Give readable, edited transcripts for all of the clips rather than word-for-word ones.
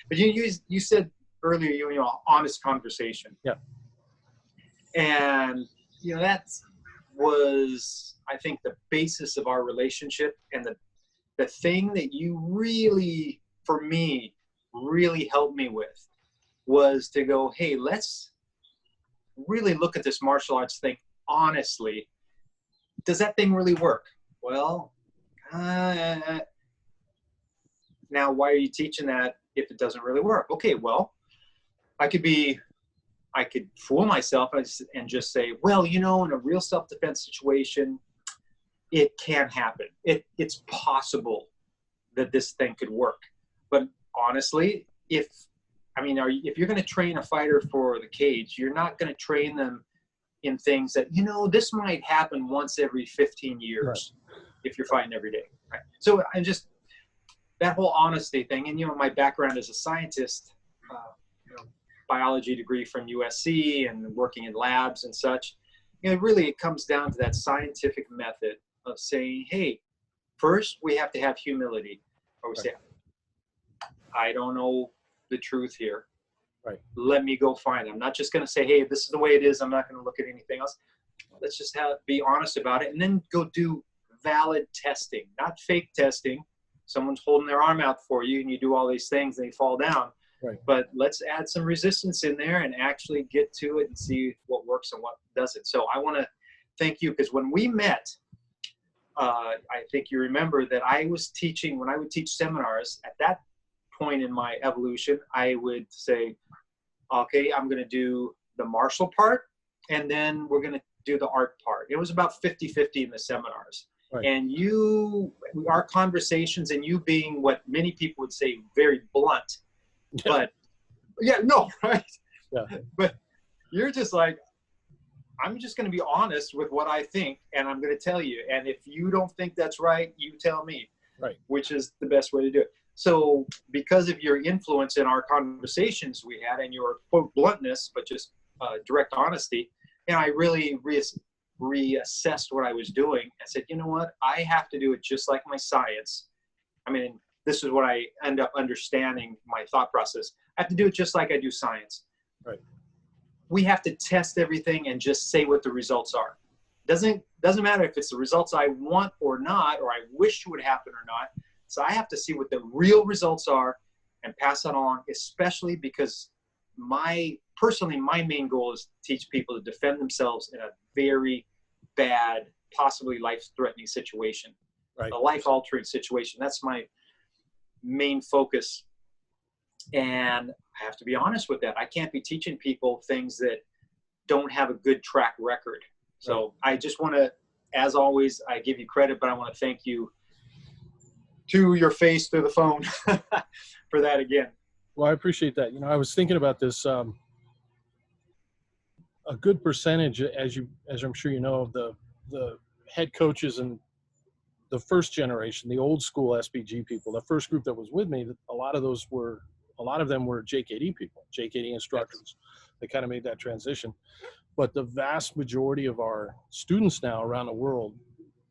But you said earlier, honest conversation. Yeah. And, that was, I think, the basis of our relationship. And the thing that you really, for me, really helped me with was to go, hey, let's really look at this martial arts thing honestly. Does that thing really work? Well, now why are you teaching that if it doesn't really work? Okay, well, I could fool myself and just say, well, in a real self-defense situation, it can happen. It's possible that this thing could work. But honestly, if you're going to train a fighter for the cage, you're not going to train them in things that, this might happen once every 15 years right. if you're fighting every day. Right? So I'm just, that whole honesty thing. And, my background as a scientist, biology degree from USC and working in labs and such, really it comes down to that scientific method of saying, hey, first we have to have humility. Or we say, I don't know the truth here. Right. Let me go find it. I'm not just going to say, hey, this is the way it is. I'm not going to look at anything else. Let's just be honest about it and then go do valid testing, not fake testing. Someone's holding their arm out for you and you do all these things and they fall down. Right. But let's add some resistance in there and actually get to it and see what works and what doesn't. So I want to thank you because when we met, I think you remember that I was teaching, when I would teach seminars at that point in my evolution, I would say, okay, I'm going to do the martial part and then we're going to do the art part. It was about 50-50 in the seminars. Right. And our conversations and you being what many people would say very blunt, but right? Yeah. But you're just like, I'm just going to be honest with what I think and I'm going to tell you. And if you don't think that's right, you tell me, right? Which is the best way to do it. So because of your influence in our conversations we had and your quote bluntness, but just direct honesty, and I really reassessed what I was doing and said, you know what, I have to do it just like my science. I mean, this is what I end up understanding my thought process. I have to do it just like I do science. Right. We have to test everything and just say what the results are. Doesn't matter if it's the results I want or not, or I wish would happen or not. So I have to see what the real results are and pass that along, especially because my main goal is to teach people to defend themselves in a very bad, possibly life-threatening situation, right. A life-altering situation. That's my main focus. And I have to be honest with that. I can't be teaching people things that don't have a good track record. So right. I just want to, as always, I give you credit, but I want to thank you to your face through the phone for that again. Well, I appreciate that. I was thinking about this. A good percentage, as I'm sure you know, of the head coaches and the first generation, the old school SBG people, the first group that was with me, a lot of them were JKD people, JKD instructors. They kind of made that transition. But the vast majority of our students now around the world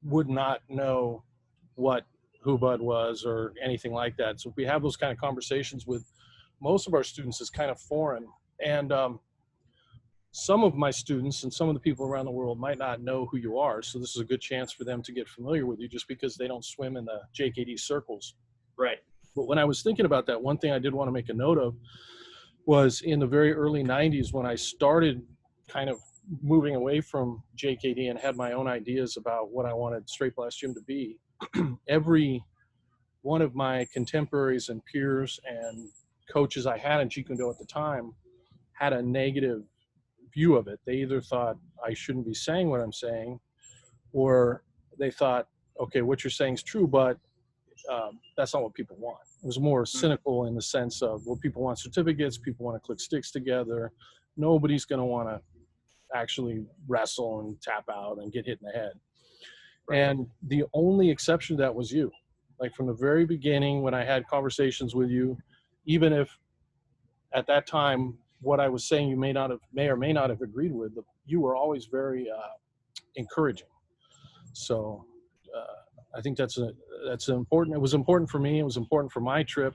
would not know what Hubud was or anything like that. So if we have those kind of conversations with most of our students, is kind of foreign. And some of my students and some of the people around the world might not know who you are. So this is a good chance for them to get familiar with you just because they don't swim in the JKD circles. Right. But when I was thinking about that, one thing I did want to make a note of was in the very early 90s when I started kind of moving away from JKD and had my own ideas about what I wanted Straight Blast Gym to be. Every one of my contemporaries and peers and coaches I had in Jeet Kune Do at the time had a negative view of it. They either thought I shouldn't be saying what I'm saying, or they thought, okay, what you're saying is true, but that's not what people want. It was more cynical in the sense of, well, people want certificates, people want to click sticks together. Nobody's going to want to actually wrestle and tap out and get hit in the head. Right. And the only exception to that was you. Like from the very beginning when I had conversations with you, even if at that time what I was saying you may or may not have agreed with, you were always very encouraging. So I think that's important. It was important for me. It was important for my trip.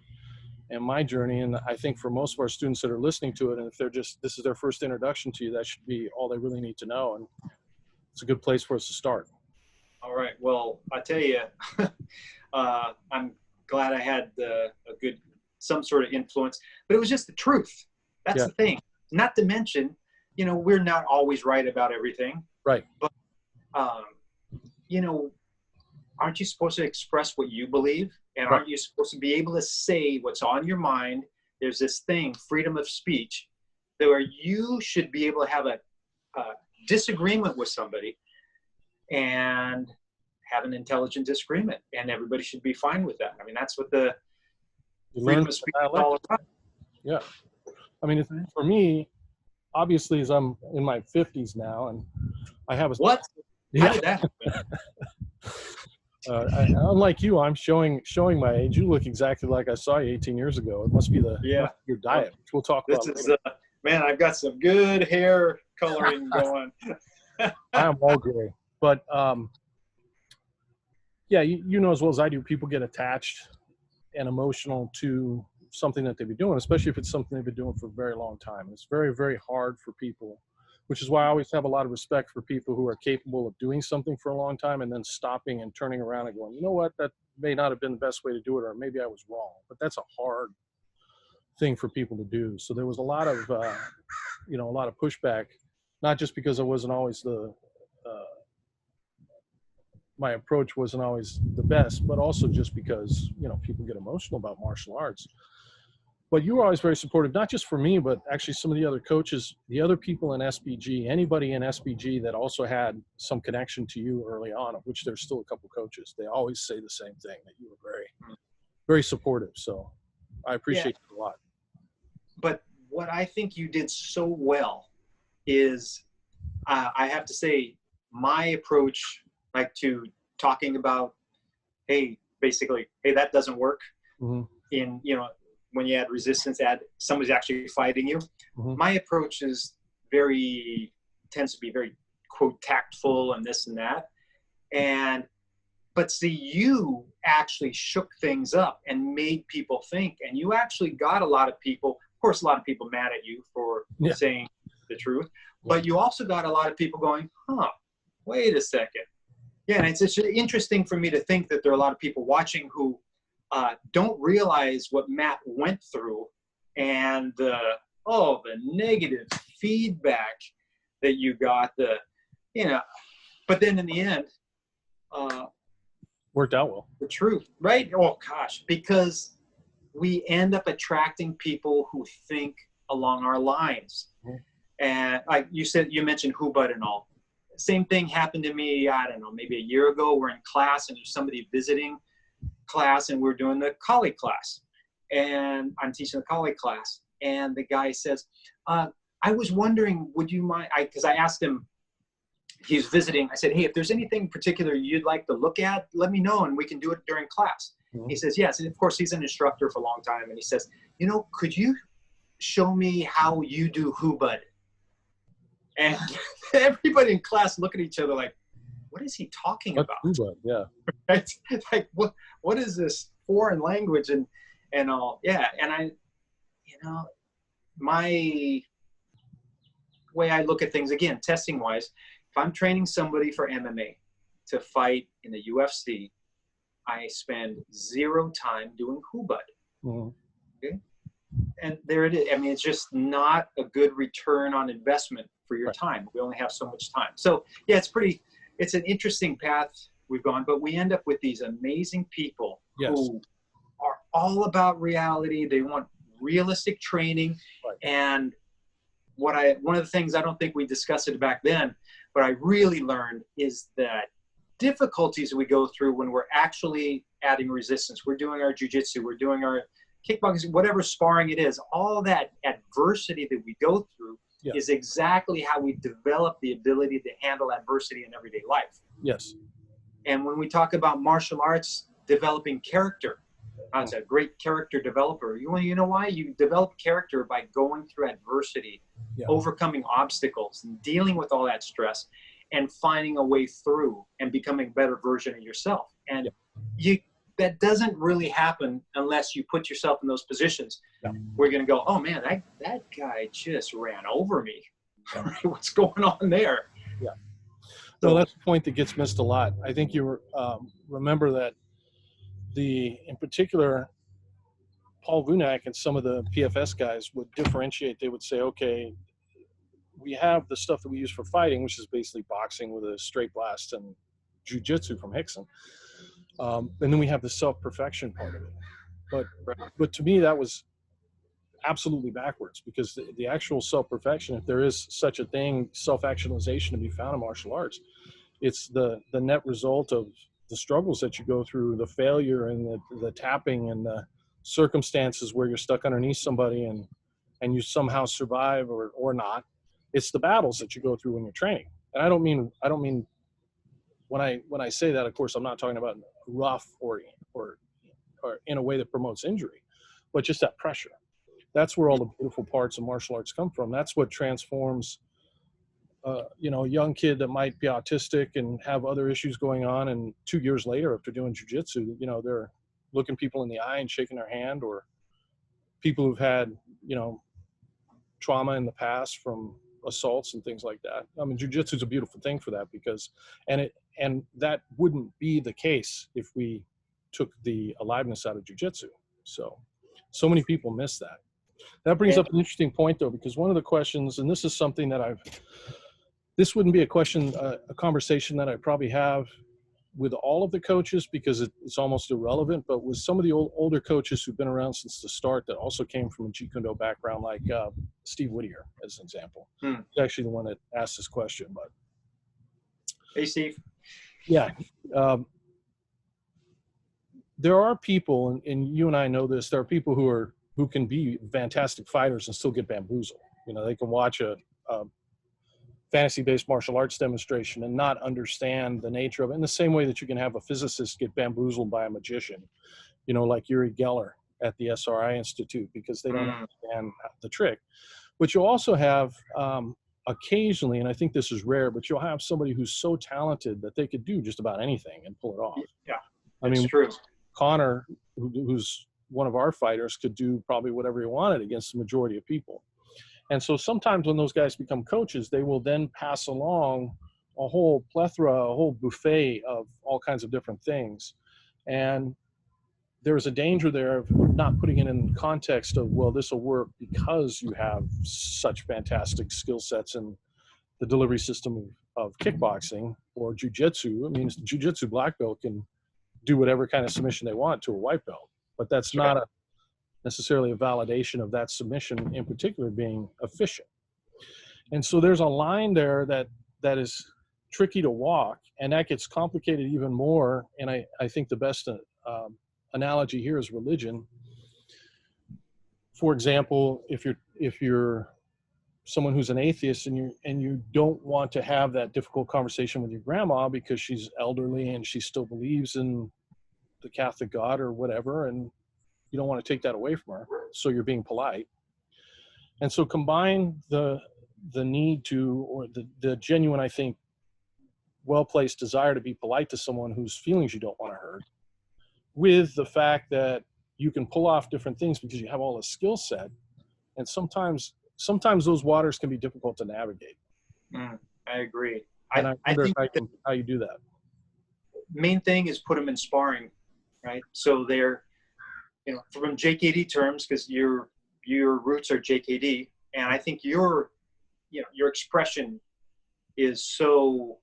and my journey. And I think for most of our students that are listening to it, and if this is their first introduction to you, that should be all they really need to know. And it's a good place for us to start. All right. Well, I tell you, I'm glad I had some sort of influence, but it was just the truth. That's the thing. Not to mention, we're not always right about everything. Right. But, aren't you supposed to express what you believe? And aren't you supposed to be able to say what's on your mind? There's this thing, freedom of speech, where you should be able to have a disagreement with somebody and have an intelligent disagreement, and everybody should be fine with that. I mean, that's what the freedom of speech is all about. Yeah. I mean, for me, obviously, as I'm in my 50s now, and I have a... What? How did that happen? Unlike you, I'm showing my age. You look exactly like I saw you 18 years ago. It must be your diet, which we'll talk about later. Man, I've got some good hair coloring going. I am all gray. But, you know as well as I do, people get attached and emotional to something that they've been doing, especially if it's something they've been doing for a very long time. It's very, very hard for people, which is why I always have a lot of respect for people who are capable of doing something for a long time and then stopping and turning around and going, you know what, that may not have been the best way to do it, or maybe I was wrong. But that's a hard thing for people to do. So there was a lot of, a lot of pushback, not just because I wasn't always my approach wasn't always the best, but also just because, people get emotional about martial arts. But you were always very supportive, not just for me, but actually some of the other coaches, the other people in SBG, anybody in SBG that also had some connection to you early on, of which there's still a couple coaches. They always say the same thing, that you were very, very supportive. So I appreciate it a lot. But what I think you did so well is, I have to say, my approach, like to talking about, hey, that doesn't work. Mm-hmm. In, when you add resistance, somebody's actually fighting you. Mm-hmm. My approach tends to be very, quote, tactful and this and that. But see, you actually shook things up and made people think, and you actually got a lot of people, of course, a lot of people mad at you for saying the truth, but you also got a lot of people going, wait a second. Yeah, and it's interesting for me to think that there are a lot of people watching who don't realize what Matt went through, and the negative feedback that you got, but then in the end, worked out well. The truth, right? Oh gosh, because we end up attracting people who think along our lines. Mm-hmm. And like you mentioned Hubud and all. Same thing happened to me, I don't know, maybe a year ago. We're in class and there's somebody visiting class, and we're doing the colleague class. And I'm teaching the colleague class. And the guy says, I was wondering, would you mind, because I asked him, he's visiting, I said, hey, if there's anything particular you'd like to look at, let me know and we can do it during class. Mm-hmm. He says, yes. And of course, he's an instructor for a long time. And he says, could you show me how you do Hubud? And everybody in class look at each other like, what is he talking about? Hubud, yeah. Right? Like, what is this foreign language and all? Yeah. And I, my way I look at things, again, testing wise, if I'm training somebody for MMA to fight in the UFC, I spend 0 time doing Hubud. Mm-hmm. Okay. And there it is. I mean, it's just not a good return on investment for your time. We only have so much time. So yeah, it's an interesting path we've gone, but we end up with these amazing people who are all about reality. They want realistic training. Right. And one of the things, I don't think we discussed it back then, but I really learned is that difficulties we go through when we're actually adding resistance. We're doing our jiu-jitsu, we're doing our kickboxing, whatever sparring it is, all that adversity that we go through is exactly how we develop the ability to handle adversity in everyday life. Yes. And when we talk about martial arts, developing character, it's a great character developer. You know why? You develop character by going through adversity, overcoming obstacles, and dealing with all that stress, and finding a way through and becoming a better version of yourself. And that doesn't really happen unless you put yourself in those positions. Yeah. We're going to go, oh man, that guy just ran over me. What's going on there? Yeah. So, Well, that's the point that gets missed a lot. I think you remember that in particular, Paul Vunak and some of the PFS guys would differentiate. They would say, okay, we have the stuff that we use for fighting, which is basically boxing with a straight blast and jiu-jitsu from Hickson. And then we have the self-perfection part of it. But to me, that was absolutely backwards, because the actual self-perfection, if there is such a thing, self-actualization to be found in martial arts, it's the net result of the struggles that you go through, the failure and the tapping and the circumstances where you're stuck underneath somebody and you somehow survive or not. It's the battles that you go through when you're training. And I don't mean when I say that, of course, I'm not talking about rough or in a way that promotes injury, but just that pressure. That's where all the beautiful parts of martial arts come from. That's what transforms, a young kid that might be autistic and have other issues going on, and 2 years later, after doing jiu-jitsu, they're looking people in the eye and shaking their hand, or people who've had, trauma in the past from assaults and things like that. I mean, jiu-jitsu is a beautiful thing for that, because, and that wouldn't be the case if we took the aliveness out of jiu-jitsu. So many people miss that. That brings up an interesting point, though, because one of the questions, and this is something that this wouldn't be a question, a conversation that I probably have with all of the coaches, because it's almost irrelevant, but with some of the older coaches who've been around since the start that also came from a Jeet Kune Do background, like Steve Whittier, as an example. He's actually the one that asked this question. But hey, Steve. Yeah. There are people, and you and I know this, there are people who can be fantastic fighters and still get bamboozled. They can watch a fantasy-based martial arts demonstration and not understand the nature of it, in the same way that you can have a physicist get bamboozled by a magician, like Uri Geller at the SRI Institute, because they don't understand the trick. But you'll also have occasionally, and I think this is rare, but you'll have somebody who's so talented that they could do just about anything and pull it off. Yeah, I mean, true. Connor, who's one of our fighters, could do probably whatever he wanted against the majority of people. And so sometimes when those guys become coaches, they will then pass along a whole plethora, a whole buffet of all kinds of different things. And there's a danger there of not putting it in context of, well, this will work because you have such fantastic skill sets in the delivery system of kickboxing or jiu-jitsu. I mean, jiu-jitsu black belt can do whatever kind of submission they want to a white belt, but that's not necessarily a validation of that submission in particular being efficient. And so there's a line there that is tricky to walk, and that gets complicated even more. And I think the best analogy here is religion. For example, if you're someone who's an atheist and you don't want to have that difficult conversation with your grandma because she's elderly and she still believes in the Catholic God or whatever, and you don't want to take that away from her, so you're being polite. And so combine the need to, or the genuine, I think, well-placed desire to be polite to someone whose feelings you don't want to hurt, with the fact that you can pull off different things because you have all the skill set. And sometimes those waters can be difficult to navigate. I agree. And I wonder how you do that. Main thing is put them in sparring, right? So they're, from JKD terms, because your roots are JKD, and I think your expression is so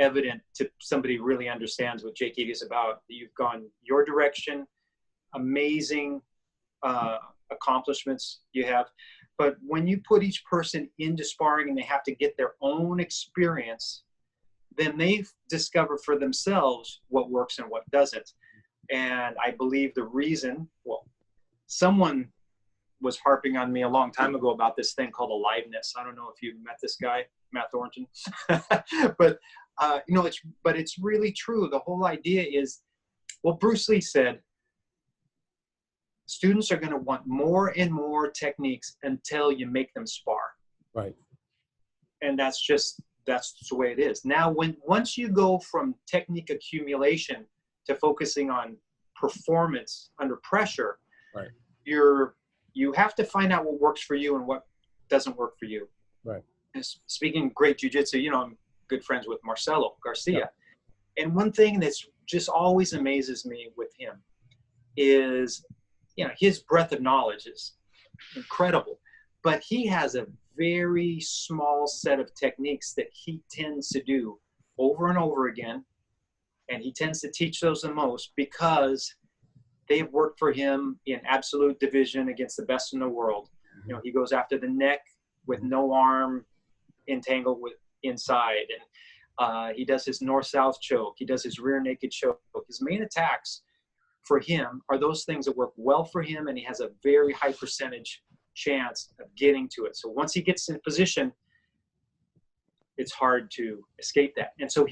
evident to somebody who really understands what JKD is about. You've gone your direction, amazing accomplishments you have, but when you put each person into sparring and they have to get their own experience, then they discover for themselves what works and what doesn't. And I believe the reason, someone was harping on me a long time ago about this thing called aliveness. I don't know if you met this guy, Matt Thornton, but it's really true. The whole idea is, Bruce Lee said, students are going to want more and more techniques until you make them spar. Right. And that's the way it is. Now, once you go from technique accumulation to focusing on performance under pressure, right. you have to find out what works for you and what doesn't work for you. Right. And speaking of great jiu-jitsu, you know, I'm good friends with Marcelo Garcia. Yeah. And one thing that's just always amazes me with him is, you know, his breadth of knowledge is incredible, but he has a very small set of techniques that he tends to do over and over again. And he tends to teach those the most because they've worked for him in absolute division against the best in the world. You know, he goes after the neck with no arm entangled with inside. And he does his north-south choke. He does his rear naked choke. His main attacks for him are those things that work well for him, and he has a very high percentage chance of getting to it. So once he gets in position, it's hard to escape that. And so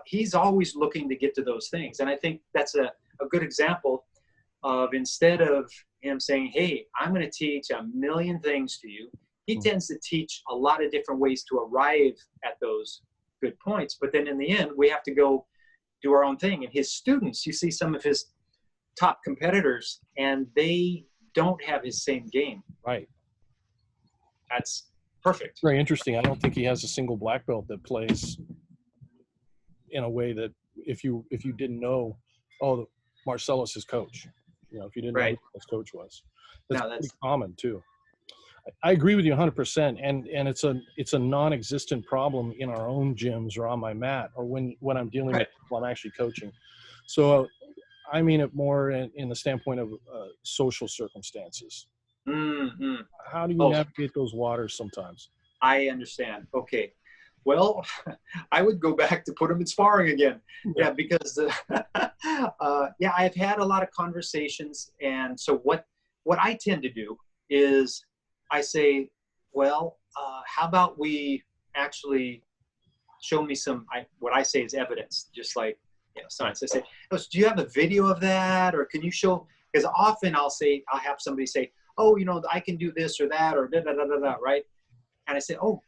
he's always looking to get to those things. And I think that's a good example of, instead of him saying, hey, I'm going to teach a million things to you, he tends to teach a lot of different ways to arrive at those good points. But then in the end, we have to go do our own thing. And his students, you see some of his top competitors, and they don't have his same game. Right. That's perfect. Very interesting. I don't think he has a single black belt that plays in a way that if you didn't know, oh, Marcelo's his coach. You know, if you didn't know who his coach was. That's pretty common too. I agree with you 100%. And it's a non-existent problem in our own gyms or on my mat or when I'm dealing with people I'm actually coaching. So I mean it more in the standpoint of social circumstances. Mm-hmm. How do you navigate those waters sometimes? I understand. Okay. Well, I would go back to put them in sparring again. Yeah, because I've had a lot of conversations. And so what I tend to do is I say, well, how about we actually show me what I say is evidence, just like, you know, science. I say, oh, so do you have a video of that? Or can you show, because often I'll have somebody say, oh, you know, I can do this or that or da-da-da-da-da, right? And I say, oh,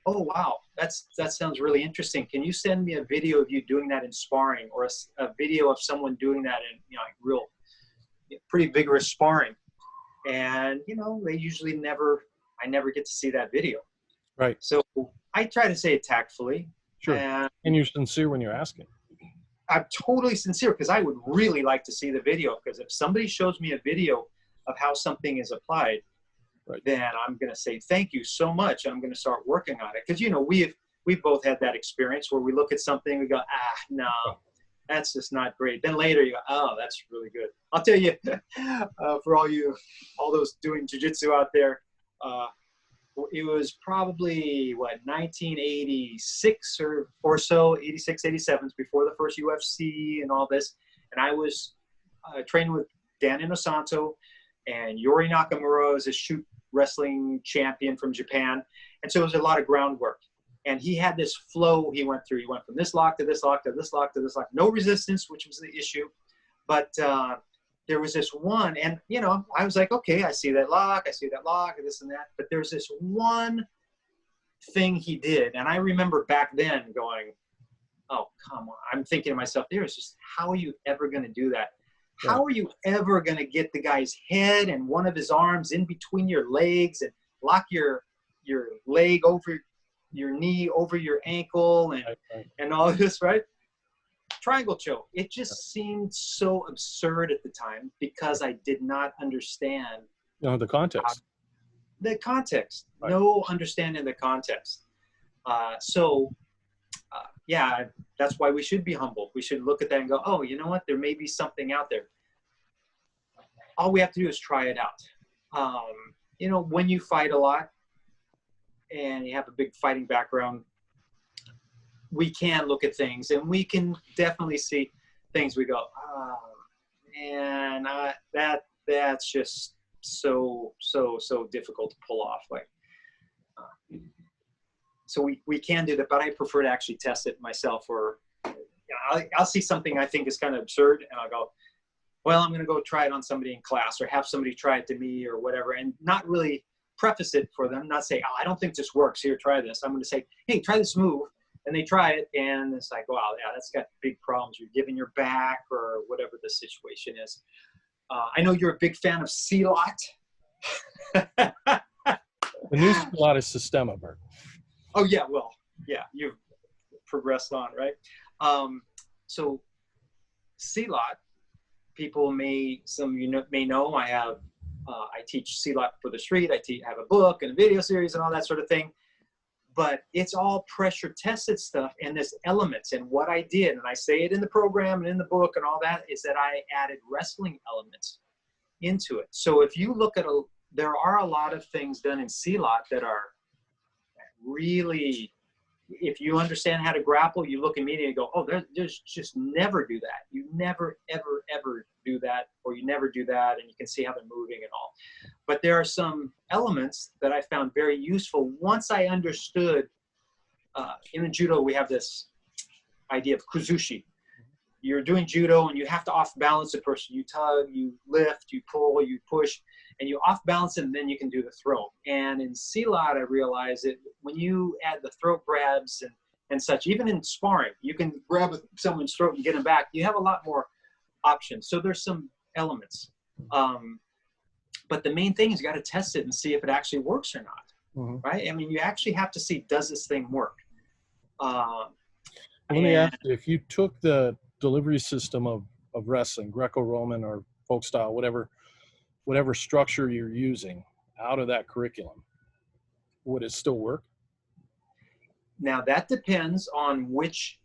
wow, that sounds really interesting. Can you send me a video of you doing that in sparring, or a video of someone doing that in, you know, like real, pretty vigorous sparring? And, you know, they usually I never get to see that video. Right. So I try to say it tactfully. Sure. And you're sincere when you're asking. I'm totally sincere, because I would really like to see the video, because if somebody shows me a video of how something is applied, then I'm going to say, thank you so much. I'm going to start working on it. Because, you know, we've both had that experience where we look at something, we go, no, that's just not great. Then later you go, oh, that's really good. I'll tell you, for all those doing jiu-jitsu out there, it was probably, 1986 or so, 86, 87, before the first UFC and all this. And I was training with Dan Inosanto, and Yori Nakamura is a shoot wrestling champion from Japan. And so it was a lot of groundwork. And he had this flow he went through. He went from this lock to this lock to this lock to this lock. No resistance, which was the issue. But there was this one, and, you know, I was like, okay, I see that lock, and this and that. But there's this one thing he did. And I remember back then going, oh, come on. I'm thinking to myself, how are you ever going to do that? How are you ever going to get the guy's head and one of his arms in between your legs and lock your leg over your knee, over your ankle, and all this, right? Triangle choke. It just seemed so absurd at the time, because I did not understand the context. Right. No understanding the context. That's why we should be humble. We should look at that and go, oh, you know what? There may be something out there. All we have to do is try it out. You know, when you fight a lot and you have a big fighting background, we can look at things, and we can definitely see things. We go, oh, man, that's just so difficult to pull off. So we can do that, but I prefer to actually test it myself. Or, you know, I'll see something I think is kind of absurd, and I'll go, well, I'm going to go try it on somebody in class, or have somebody try it to me or whatever, and not really preface it for them, not say, oh, I don't think this works, here, try this. I'm going to say, hey, try this move, And they try it, and it's like, wow, yeah, that's got big problems. You're giving your back or whatever the situation is. I know you're a big fan of Silat. The new Silat is Sistema, Bert. Oh, yeah, well, yeah, you've progressed on, right? So Silat, people some of you may know, I teach Silat for the street. I have a book and a video series and all that sort of thing. But it's all pressure tested stuff, and there's elements. And what I did, and I say it in the program and in the book and all that, is that I added wrestling elements into it. So if you look at there are a lot of things done in Silat that are really, if you understand how to grapple, you look immediately and go, oh, there's just never do that. You never, ever, ever do that, or you never do that, and you can see how they're moving and all. But there are some elements that I found very useful once I understood. In the judo, we have this idea of kuzushi. You're doing judo, and you have to off-balance the person. You tug, you lift, you pull, you push, and you off-balance it, and then you can do the throw. And in Silat, I realized that when you add the throat grabs and such, even in sparring, you can grab someone's throat and get them back. You have a lot more options. So there's some elements. But the main thing is you got to test it and see if it actually works or not, right? I mean, you actually have to see, does this thing work? Let me ask you, if you took the delivery system of wrestling, Greco-Roman or folk style, whatever structure you're using out of that curriculum, would it still work? Now that depends on which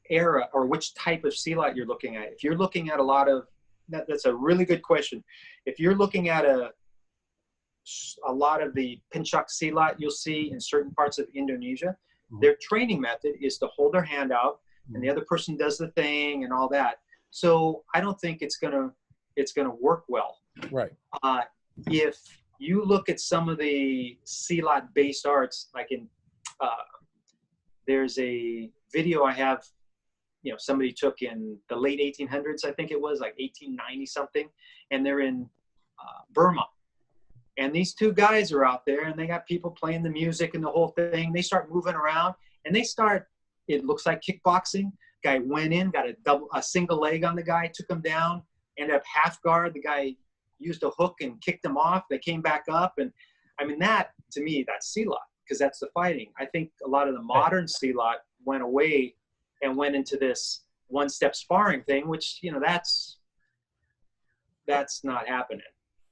era or which type of Silat you're looking at. If you're looking at a lot of, that's a really good question. If you're looking at a lot of the Pencak Silat you'll see in certain parts of Indonesia, their training method is to hold their hand out and the other person does the thing and all that. So I don't think it's gonna work well. Right. If you look at some of the Silat based arts, like there's a video I have, somebody took in the late 1800s, I think it was, like 1890 something, and they're in Burma. And these two guys are out there, and they got people playing the music and the whole thing. They start moving around, and it looks like kickboxing. Guy went in, got a single leg on the guy, took him down, ended up half guard. The guy used a hook and kicked him off. They came back up, and I mean, that, to me, that's Silat, because that's the fighting. I think a lot of the modern Silat went away and went into this one-step sparring thing, which, that's not happening.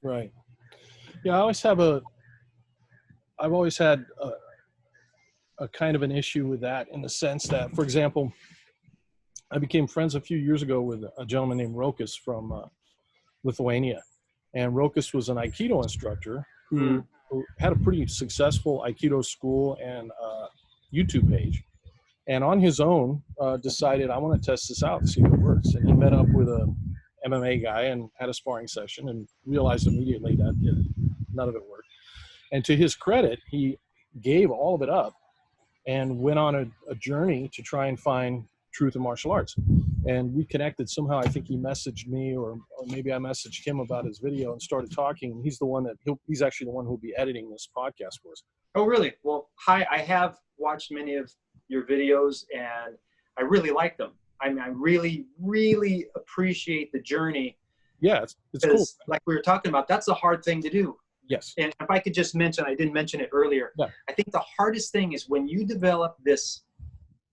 Right. Yeah, I've always had a kind of an issue with that, in the sense that, for example, I became friends a few years ago with a gentleman named Rokas from Lithuania. And Rokas was an Aikido instructor who had a pretty successful Aikido school and YouTube page. And on his own, decided, I want to test this out and see if it works. And he met up with a MMA guy and had a sparring session and realized immediately that none of it worked. And to his credit, he gave all of it up and went on a journey to try and find truth in martial arts. And we connected somehow. I think he messaged me, or maybe I messaged him about his video and started talking. He's he's actually the one who'll be editing this podcast for us. Oh, really? Well, hi, I have watched many of your videos and I really like them. I mean, I really, really appreciate the journey. Yeah, it's cool. Like we were talking about, that's a hard thing to do. Yes. And if I could just mention, I didn't mention it earlier. Yeah. I think the hardest thing is when you develop this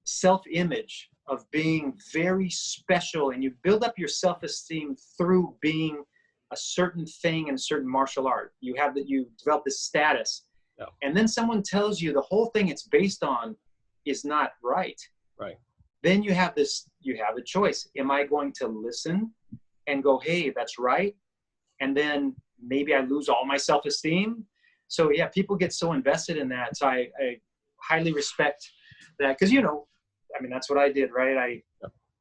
self-image of being very special and you build up your self-esteem through being a certain thing in a certain martial art. You develop this status. Yeah. And then someone tells you the whole thing it's based on is not right. Right. Then you have a choice. Am I going to listen and go, hey, that's right? And then maybe I lose all my self-esteem. So yeah, people get so invested in that. So I highly respect that. Cause I mean, that's what I did, right?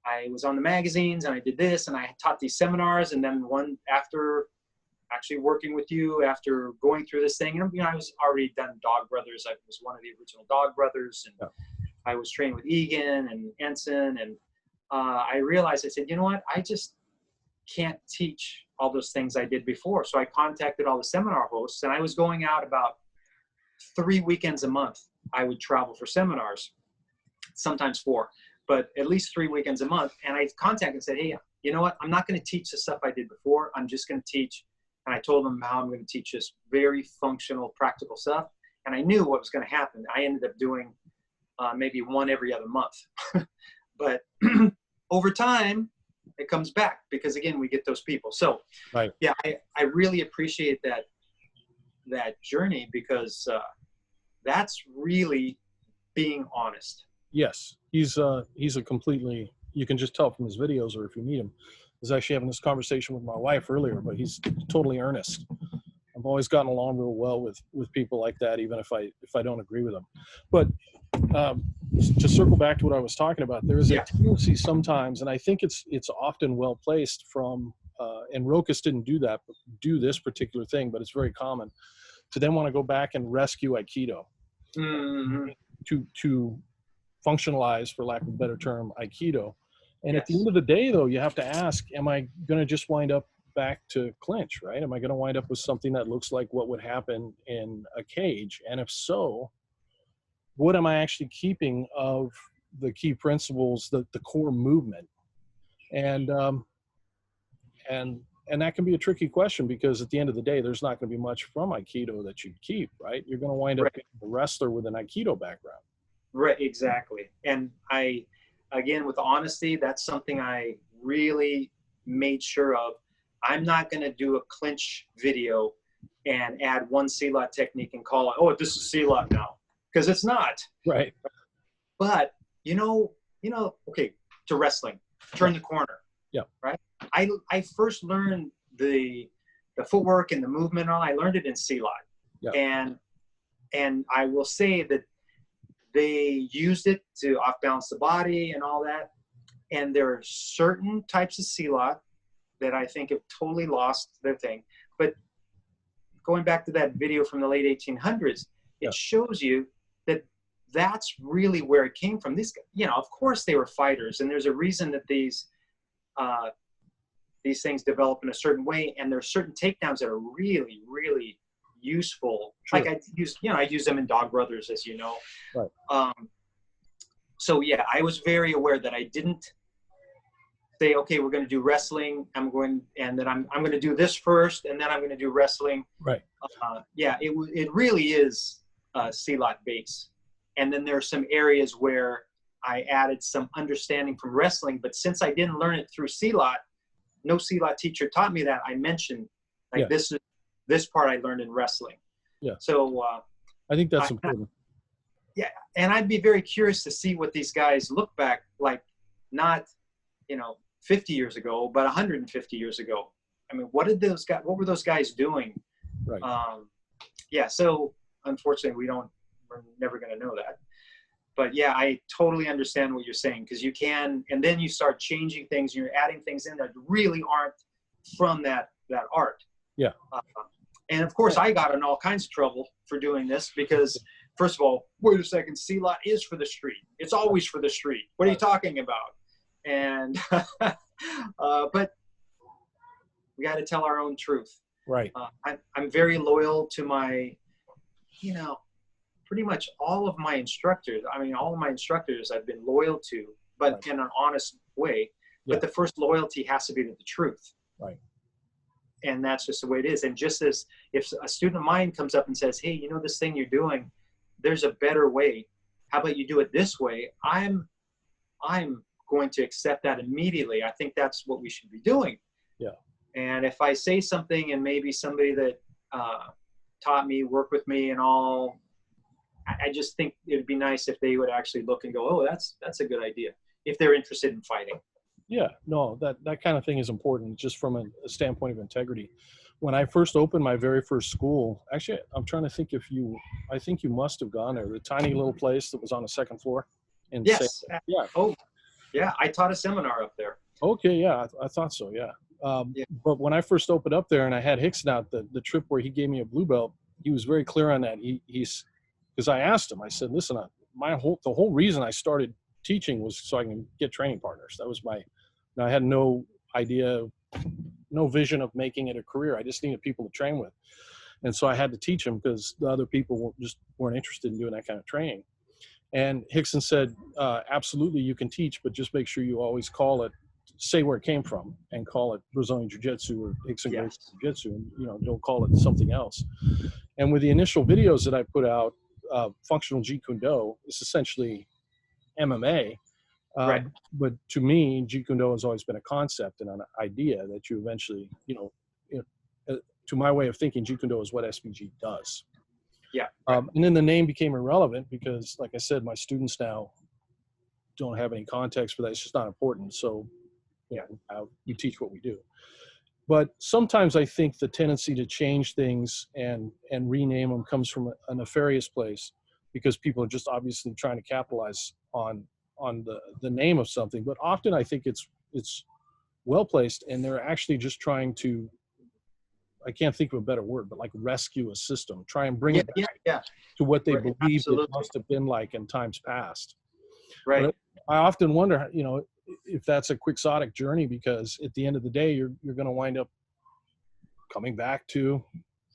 I was on the magazines and I did this and I taught these seminars, and then after actually working with you, after going through this thing, I was already done Dog Brothers. I was one of the original Dog Brothers, and I was trained with Egan and Ensign, and I realized, I said, you know what? I just can't teach all those things I did before. So I contacted all the seminar hosts, and I was going out about 3 weekends a month. I would travel for seminars. sometimes 4, but at least 3 weekends a month. And I contacted and said, hey, you know what? I'm not going to teach the stuff I did before. I'm just going to teach. And I told them how I'm going to teach this very functional, practical stuff. And I knew what was going to happen. I ended up doing maybe 1 every other month. But over time, it comes back because, again, we get those people. So, right. Yeah, I really appreciate that journey because that's really being honest. Yes, he's a completely, you can just tell from his videos, or if you meet him. I was actually having this conversation with my wife earlier, but he's totally earnest. I've always gotten along real well with people like that, even if I don't agree with them. But to circle back to what I was talking about, there is a tendency sometimes, and I think it's often well placed from, and Rokas didn't do this particular thing, but it's very common to then want to go back and rescue Aikido, to functionalize, for lack of a better term, Aikido. And at the end of the day, though, you have to ask, am I going to just wind up back to clinch, right? Am I going to wind up with something that looks like what would happen in a cage? And if so, what am I actually keeping of the key principles, the core movement? And that can be a tricky question because at the end of the day, there's not going to be much from Aikido that you'd keep, right? You're going to wind up being a wrestler with an Aikido background. Right, exactly. And again, with honesty, that's something I really made sure of. I'm not going to do a clinch video and add one C-lot technique and call it, oh, this is C-lot now, because it's not. Right. But, okay, to wrestling, turn the corner. Yeah. Right. I first learned the footwork and the movement on. I learned it in C-lot. Yeah. And I will say that they used it to off-balance the body and all that. And there are certain types of C-lot that I think have totally lost their thing. But going back to that video from the late 1800s, it shows you that that's really where it came from. These, of course they were fighters, and there's a reason that these things develop in a certain way, and there's certain takedowns that are really, really useful. Sure. Like I use them in Dog Brothers, as you know. Right. So yeah, I was very aware that I didn't say, okay, we're going to do wrestling. I'm going to do this first, and then I'm going to do wrestling. Right. It really is C-lot base. And then there are some areas where I added some understanding from wrestling, but since I didn't learn it through C-lot, no C-lot teacher taught me that. I mentioned this part I learned in wrestling. Yeah. So I think that's important. Yeah, and I'd be very curious to see what these guys look back like, not 50 years ago, but 150 years ago. I mean, what were those guys doing? Right. So unfortunately, we're never going to know that. But yeah, I totally understand what you're saying, because you can, and then you start changing things, and you're adding things in that really aren't from that art. Yeah. And of course, I got in all kinds of trouble for doing this because, first of all, wait a second, C-lot is for the street. It's always for the street. What are you talking about? And but we got to tell our own truth. Right. I'm very loyal to my, pretty much all of my instructors. I mean, all of my instructors I've been loyal to, but in an honest way. Yeah. But the first loyalty has to be to the truth. Right. And that's just the way it is. And just as if a student of mine comes up and says, hey, this thing you're doing, there's a better way. How about you do it this way? I'm going to accept that immediately. I think that's what we should be doing. Yeah. And if I say something and maybe somebody that taught me, worked with me and all, I just think it'd be nice if they would actually look and go, oh, that's a good idea, if they're interested in fighting. Yeah, no, that kind of thing is important just from a standpoint of integrity. When I first opened my very first school, actually, I'm trying to think I think you must have gone there, the tiny little place that was on the second floor. Yes. Yeah. Oh, yeah. I taught a seminar up there. Okay. Yeah. I thought so. Yeah. But when I first opened up there and I had Hickson out, the trip where he gave me a blue belt, he was very clear on that. He's, because I asked him, I said, listen, the whole reason I started teaching was so I can get training partners. That was I had no idea, no vision of making it a career. I just needed people to train with. And so I had to teach them because the other people weren't interested in doing that kind of training. And Hickson said, absolutely, you can teach, but just make sure you always call it, say where it came from, and call it Brazilian Jiu-Jitsu or Hickson Yes. Jiu-Jitsu, and, you know, don't call it something else. And with the initial videos that I put out, functional Jeet Kune Do is essentially MMA. Right. But to me, Jeet Kune Do has always been a concept and an idea that you eventually, to my way of thinking, Jeet Kune Do is what SBG does. Yeah. And then the name became irrelevant because, like I said, my students now don't have any context for that. It's just not important. So, we teach what we do. But sometimes I think the tendency to change things and rename them comes from a nefarious place, because people are just obviously trying to capitalize on the name of something. But often I think it's well placed, and they're actually just trying to, I can't think of a better word, but like rescue a system, try and bring it back to what they believed it must have been like in times past. Right. But I often wonder, if that's a quixotic journey, because at the end of the day, you're going to wind up coming back to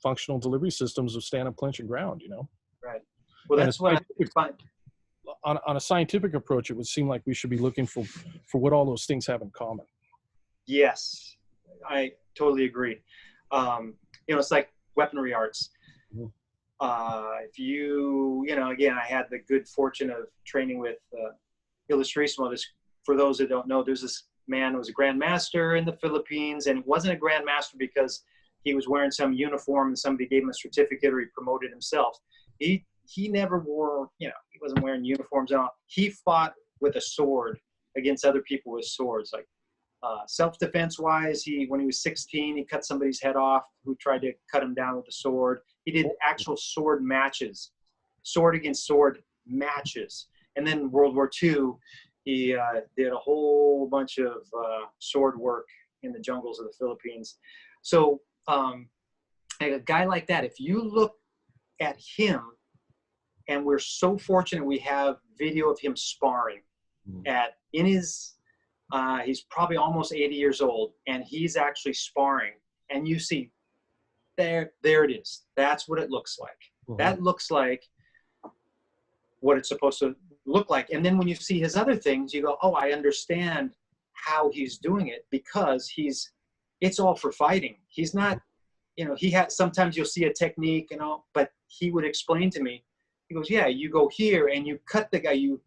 functional delivery systems of stand-up, clinch, and ground, Right. Well, that's what I find. On a scientific approach, it would seem like we should be looking for what all those things have in common. Yes, I totally agree. It's like weaponry arts. If again, I had the good fortune of training with Illustration. For those that don't know, there's this man who was a grandmaster in the Philippines, and he wasn't a grandmaster because he was wearing some uniform and somebody gave him a certificate or he promoted himself. He never wore, he wasn't wearing uniforms and all. He fought with a sword against other people with swords. Like self-defense wise, when he was 16, he cut somebody's head off who tried to cut him down with a sword. He did actual sword matches, sword against sword matches. And then World War II, he did a whole bunch of sword work in the jungles of the Philippines. So a guy like that, if you look at him, and we're so fortunate we have video of him sparring he's probably almost 80 years old, and he's actually sparring, and you see there it is. That's what it looks like. That looks like what it's supposed to look like. And then when you see his other things, you go, oh, I understand how he's doing it, because it's all for fighting. He's not, sometimes you'll see a technique and all, but he would explain to me, he goes, yeah, you go here and you cut the guy, you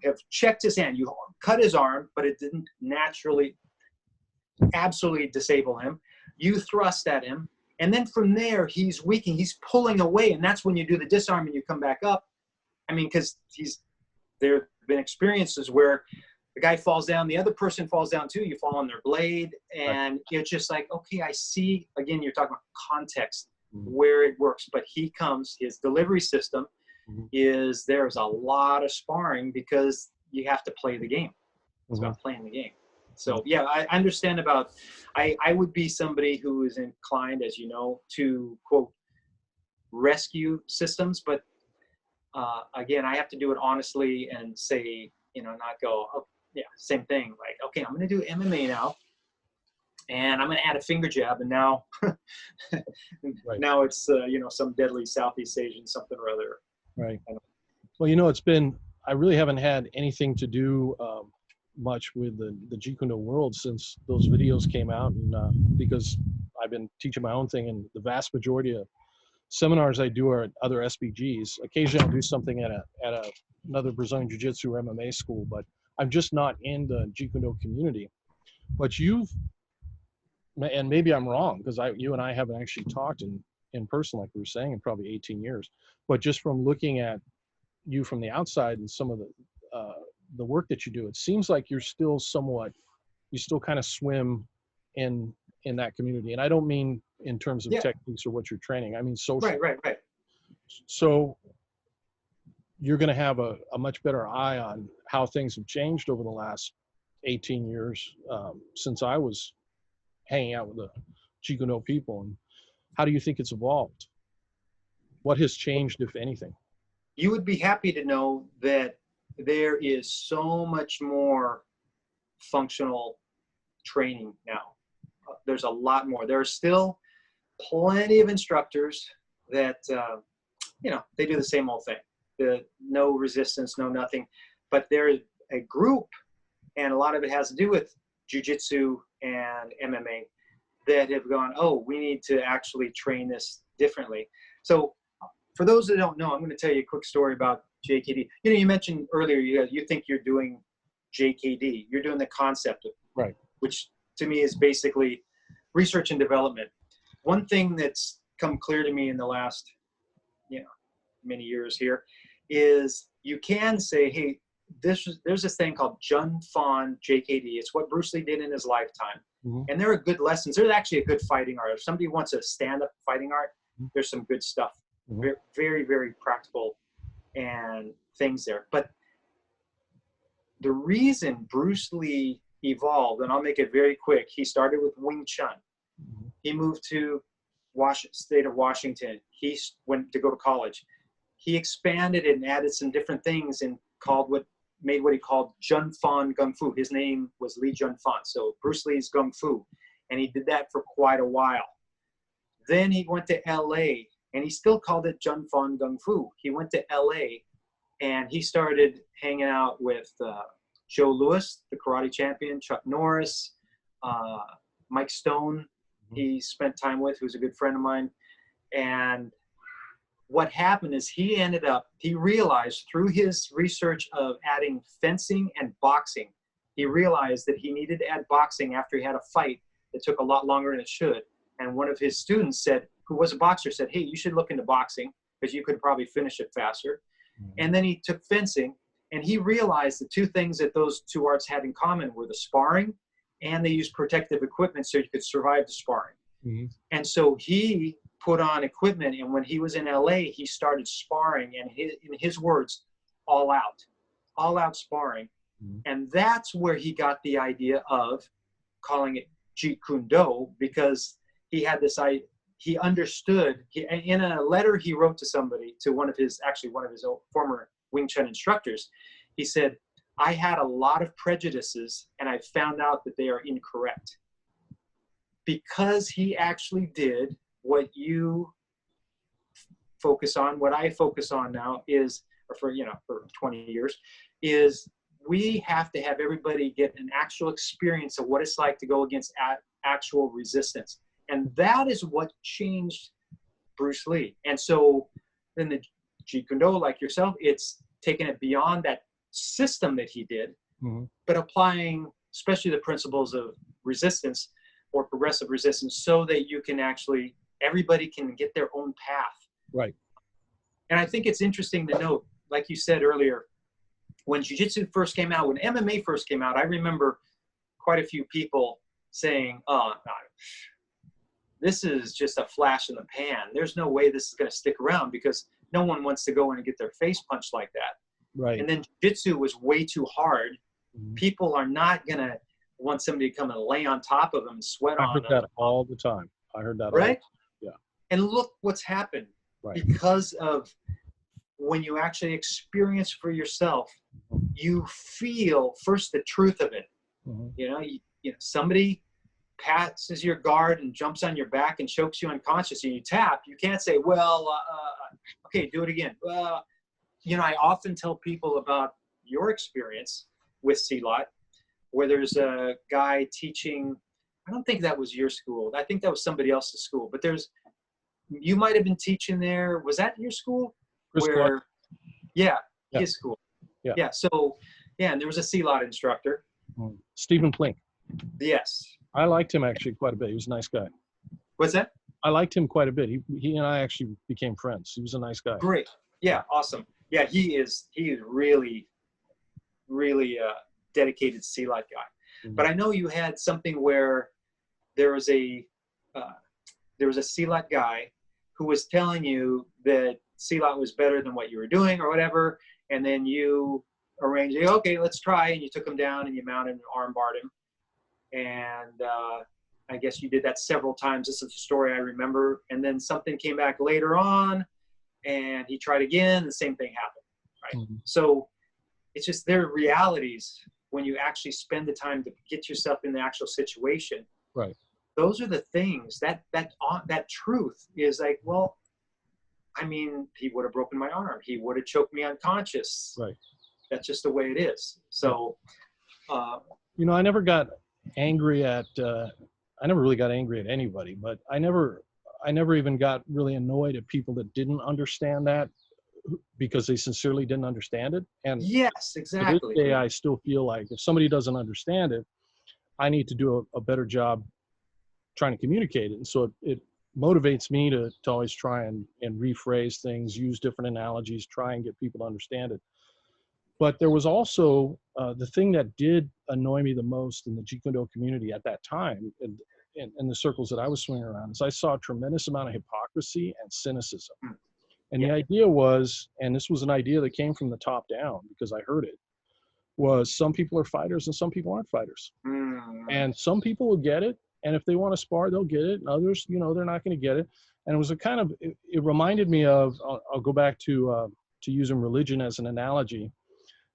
have checked his hand, you cut his arm, but it didn't naturally absolutely disable him. You thrust at him, and then from there, he's weakening, he's pulling away, and that's when you do the disarm and you come back up. I mean, because there have been experiences where the guy falls down, the other person falls down too, you fall on their blade, and it's just like, okay, I see, again, you're talking about context, where it works, but his delivery system there's a lot of sparring because you have to play the game. It's about playing the game. So yeah, I understand I would be somebody who is inclined, as you know, to quote, rescue systems, but again, I have to do it honestly and say, not go, oh, yeah, same thing. Like, okay, I'm going to do MMA now, and I'm going to add a finger jab, and now, now it's some deadly Southeast Asian something or other. Right. Well, I really haven't had anything to do much with the Jeet Kune Do world since those videos came out, and because I've been teaching my own thing, and the vast majority of seminars I do are at other SBGs. Occasionally I'll do something at another Brazilian Jiu-Jitsu or MMA school, but I'm just not in the Jeet Kune Do community. But and maybe I'm wrong, because you and I haven't actually talked in person, like we were saying, in probably 18 years. But just from looking at you from the outside and some of the work that you do, it seems like you still kind of swim in that community. And I don't mean in terms of techniques or what you're training. I mean social. Right. So you're going to have a much better eye on how things have changed over the last 18 years since I was hanging out with the Jeet Kune Do people. And how do you think it's evolved? What has changed, if anything? You would be happy to know that there is so much more functional training now. There's a lot more. There are still plenty of instructors that, they do the same old thing. the no resistance, no nothing. But there's a group, and a lot of it has to do with jiu-jitsu and MMA, that have gone, oh, we need to actually train this differently. So for those that don't know, I'm going to tell you a quick story about JKD. You know, you mentioned earlier, you think you're doing JKD. You're doing the concept of, Right. which to me is basically research and development. One thing that's come clear to me in the last, many years here is you can say, hey, there's this thing called Jun Fan JKD. It's what Bruce Lee did in his lifetime. Mm-hmm. And there are good lessons. There's actually a good fighting art. If somebody wants a stand-up fighting art, there's some good stuff. Mm-hmm. Very, very, very practical and things there. But the reason Bruce Lee evolved, and I'll make it very quick, he started with Wing Chun. Mm-hmm. He moved to state of Washington. He went to go to college. He expanded and added some different things and made what he called Jun Fan Gung Fu. His name was Lee Jun Fan, so Bruce Lee's Gung Fu. And he did that for quite a while. Then he went to LA, and he still called it Jun Fan Gung Fu. He went to LA, and he started hanging out with Joe Louis, the karate champion, Chuck Norris, Mike Stone, he spent time with, who's a good friend of mine. And what happened is he realized through his research of adding fencing and boxing, he realized that he needed to add boxing after he had a fight that took a lot longer than it should. And one of his students who was a boxer, said, hey, you should look into boxing because you could probably finish it faster. Mm-hmm. And then he took fencing, and he realized the two things that those two arts had in common were the sparring, and they used protective equipment so you could survive the sparring. Mm-hmm. And so he put on equipment, and when he was in LA, he started sparring, and in his words, all out sparring. Mm-hmm. And that's where he got the idea of calling it Jeet Kune Do, because he had this idea. He understood, in a letter he wrote to somebody, to one of his former Wing Chun instructors, he said, I had a lot of prejudices, and I found out that they are incorrect. Because he actually did what you focus on, what I focus on now is, for 20 years, is we have to have everybody get an actual experience of what it's like to go against actual resistance. And that is what changed Bruce Lee. And so then the Jeet Kune Do, like yourself, it's taken it beyond that system that he did, mm-hmm. but applying especially the principles of resistance or progressive resistance so that you can everybody can get their own path. Right. And I think it's interesting to note, like you said earlier, when Jiu-Jitsu first came out, when MMA first came out, I remember quite a few people saying, oh, no, this is just a flash in the pan. There's no way this is going to stick around because no one wants to go in and get their face punched like that. Right. And then Jiu-Jitsu was way too hard. Mm-hmm. People are not going to want somebody to come and lay on top of them and sweat on them. I heard that all the time. I heard that. Right? Yeah. And look what's happened. Right. Because of when you actually experience for yourself, you feel first the truth of it. Mm-hmm. You know, somebody passes your guard and jumps on your back and chokes you unconscious and you tap. You can't say, well, okay, do it again. I often tell people about your experience with Silat, where there's a guy teaching, I don't think that was your school. I think that was somebody else's school, but you might have been teaching there. Was that your school? His school. Yeah. Yeah. So, and there was a Silat instructor. Stephen Plink. Yes. I liked him actually quite a bit. He was a nice guy. What's that? I liked him quite a bit. He and I actually became friends. He was a nice guy. Great. Yeah. Awesome. Yeah. He is really, really dedicated Silat guy. Mm-hmm. But I know you had something where there was a Silat guy who was telling you that Silat was better than what you were doing or whatever. And then you arranged, okay, let's try. And you took him down and you mounted and arm barred him. And I guess you did that several times. This is a story I remember. And then something came back later on and he tried again. The same thing happened. Right. Mm-hmm. So it's just there are realities when you actually spend the time to get yourself in the actual situation. Right. Those are the things that truth is like, well, I mean, he would have broken my arm. He would have choked me unconscious. Right. That's just the way it is. So, you know, I never got angry at, I never really got angry at anybody, but I never even got really annoyed at people that didn't understand that because they sincerely didn't understand it. And yes, exactly. to this day, I still feel like if somebody doesn't understand it, I need to do a better job trying to communicate it. And so it motivates me to always try and rephrase things, use different analogies, try and get people to understand it. But there was also the thing that did annoy me the most in the Jeet Kune Do community at that time, in the circles that I was swinging around, is I saw a tremendous amount of hypocrisy and cynicism. And the idea was, and this was an idea that came from the top down because I heard it, was some people are fighters and some people aren't fighters. And some people will get it. And if they want to spar, they'll get it. And others, you know, they're not going to get it. And it was a kind of, it reminded me of, I'll go back to using religion as an analogy.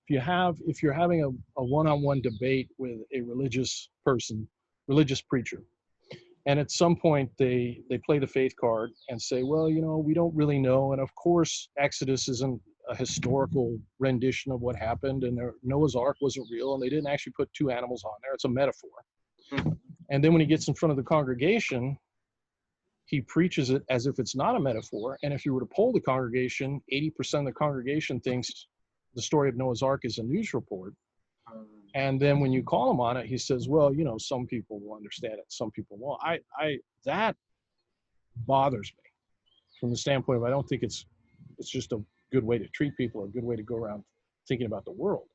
If you're having a one-on-one debate with a religious person, religious preacher, and at some point they play the faith card and say, well, you know, we don't really know. And of course, Exodus isn't a historical rendition of what happened, and Noah's Ark wasn't real, and they didn't actually put two animals on there. It's a metaphor. And then when he gets in front of the congregation, he preaches it as if it's not a metaphor. And if you were to poll the congregation, 80% of the congregation thinks the story of Noah's Ark is a news report. And then when you call him on it, he says, well, you know, some people will understand it, some people won't. That bothers me from the standpoint of, I don't think it's just a good way to treat people, or a good way to go around thinking about the world.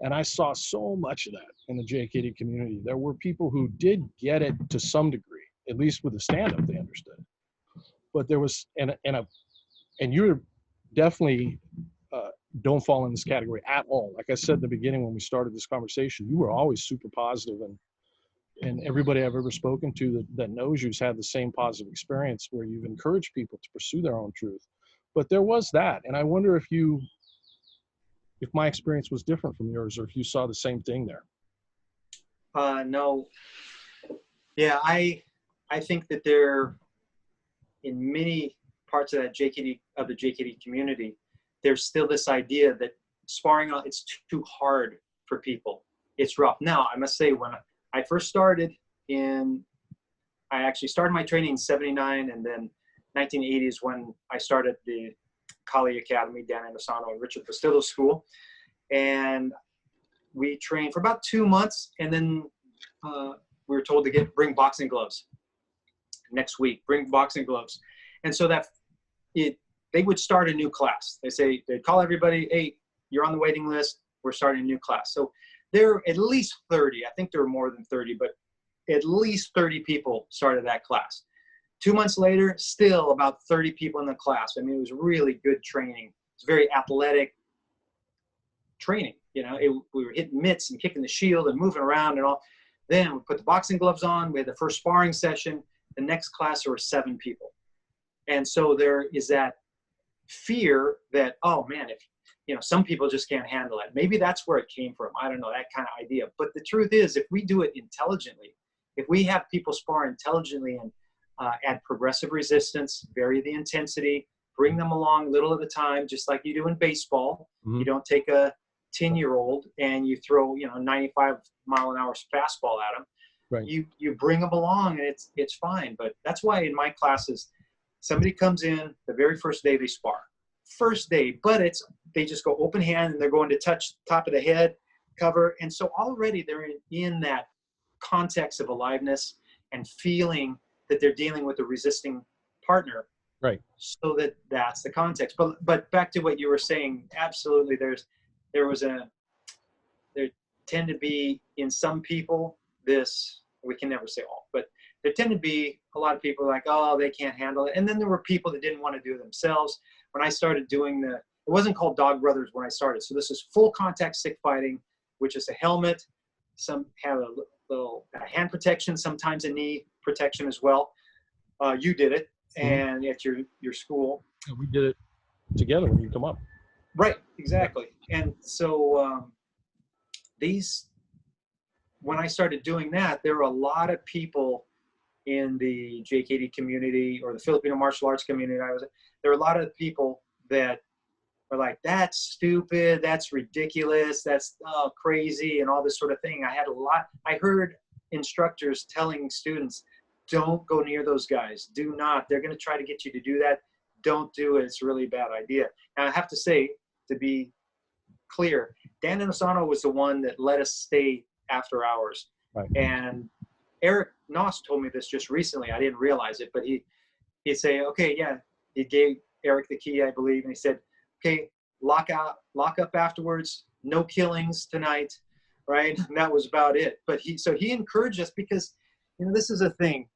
And I saw so much of that in the JKD community. There were people who did get it to some degree, at least with the stand-up, they understood it. But there was, and you're definitely don't fall in this category at all. Like I said in the beginning when we started this conversation, you were always super positive, and everybody I've ever spoken to that knows you's had the same positive experience where you've encouraged people to pursue their own truth. But there was that, and I wonder if my experience was different from yours, or if you saw the same thing there. No. Yeah, I think that there, in many parts of the JKD community, there's still this idea that sparring, it's too hard for people. It's rough. Now, I must say, when I first started I actually started my training in 79, and then 1980 is when I started the Kali Academy, Dan Andersano and Richard Castillo's school. And we trained for about 2 months, and then we were told to bring boxing gloves next week, bring boxing gloves. And so they would start a new class. They'd call everybody, hey, you're on the waiting list, we're starting a new class. So there are at least 30, I think there were more than 30, but at least 30 people started that class. 2 months later, still about 30 people in the class. I mean, it was really good training. It's very athletic training. You know, we were hitting mitts and kicking the shield and moving around and all. Then we put the boxing gloves on. We had the first sparring session. The next class, there were 7 people. And so there is that fear that, oh man, if, you know, some people just can't handle it. Maybe that's where it came from. I don't know, that kind of idea. But the truth is, if we do it intelligently, if we have people spar intelligently and add progressive resistance, vary the intensity, bring them along little at a time, just like you do in baseball. You don't take a 10-year-old and you throw, 95-mile-an-hour fastball at them. Right. You bring them along, and it's fine. But that's why in my classes, somebody comes in the very first day they spar. First day, but they just go open hand and they're going to touch top of the head, cover. And so already they're in that context of aliveness and feeling that they're dealing with a resisting partner. Right. So that's the context. But back to what you were saying, absolutely there tend to be in some people this, we can never say all, but there tend to be a lot of people like, oh, they can't handle it. And then there were people that didn't want to do it themselves. When I started doing it wasn't called Dog Brothers when I started. So this is full contact stick fighting, which is a helmet. Some have a little hand protection, sometimes a knee protection as well. You did it, and at your school. We did it together when you come up. Right, exactly. And so when I started doing that, there were a lot of people in the JKD community or the Filipino martial arts community there are a lot of people that are like, that's stupid, that's ridiculous, that's crazy, and all this sort of thing. I heard instructors telling students, don't go near those guys. Do not. They're going to try to get you to do that. Don't do it. It's a really bad idea. And I have to say, to be clear, Dan Inosanto was the one that let us stay after hours. Right. And Eric Noss told me this just recently. I didn't realize it, but he'd say, okay, yeah, he gave Eric the key, I believe, and he said, okay, lock up afterwards, no killings tonight, right? And that was about it. But he encouraged us because, this is a thing.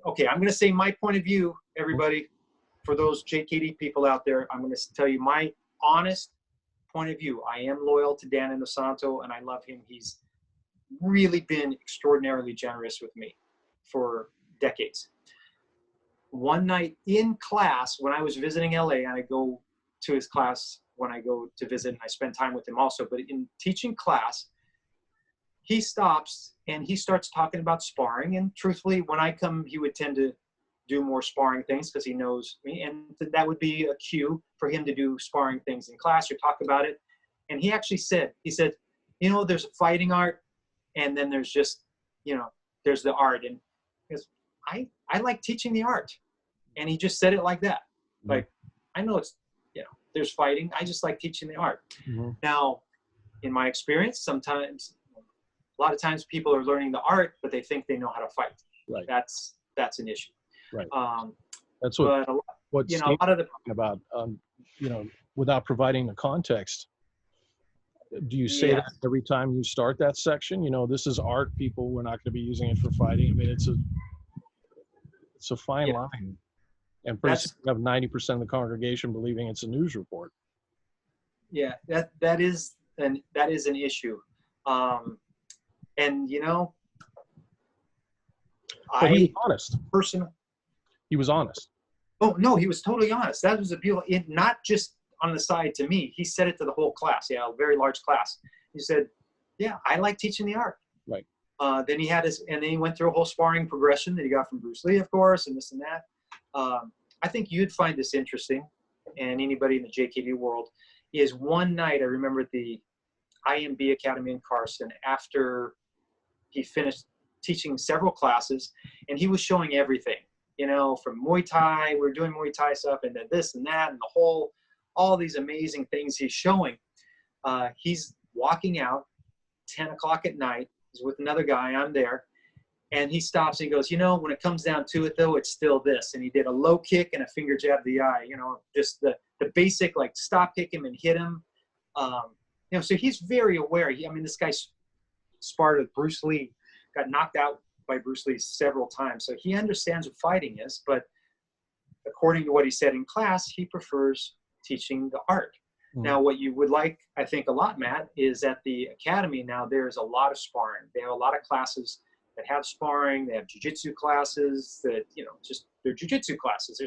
Okay, I'm going to say my point of view, everybody. For those JKD people out there, I'm going to tell you my honest point of view. I am loyal to Dan Inosanto, and I love him. He's really been extraordinarily generous with me for decades. One night in class, when I was visiting LA, and I go to his class when I go to visit, and I spend time with him also, but in teaching class, he stops and he starts talking about sparring. And truthfully, when I come, he would tend to do more sparring things because he knows me, and that would be a cue for him to do sparring things in class or talk about it. And he actually said, there's a fighting art, and then there's just, there's the art. And because I like teaching the art. And he just said it like that. Mm-hmm. Like, I know it's, there's fighting. I just like teaching the art. Mm-hmm. Now, in my experience, a lot of times people are learning the art, but they think they know how to fight. Right. That's an issue. Right. That's what Steve's talking about, without providing the context. Do you say that every time you start that section? This is art, people. We're not going to be using it for fighting. I mean, it's a fine line. And pretty soon you have 90% of the congregation believing it's a news report. Yeah, that is an issue. And he was honest. He was honest. Oh no, he was totally honest. That was a beautiful. Not just on the side to me. He said it to the whole class. Yeah, a very large class. He said, "Yeah, I like teaching the art." Right. Then he went through a whole sparring progression that he got from Bruce Lee, of course, and this and that. I think you'd find this interesting, and anybody in the JKD world, is one night I remember at the IMB Academy in Carson after he finished teaching several classes, and he was showing everything, from Muay Thai, we were doing Muay Thai stuff, and then this and that, and all these amazing things he's showing. He's walking out 10 o'clock at night. He's with another guy. I'm there. And he stops and he goes, when it comes down to it, though, it's still this. And he did a low kick and a finger jab to the eye, just the basic, like, stop kick him and hit him. So he's very aware. This guy sparred with Bruce Lee, got knocked out by Bruce Lee several times. So he understands what fighting is, but according to what he said in class, he prefers teaching the art. Mm-hmm. Now, what you would like, I think, a lot, Matt, is at the academy now there's a lot of sparring. They have a lot of classes that have sparring. They have jiu-jitsu classes that, they're jiu-jitsu classes.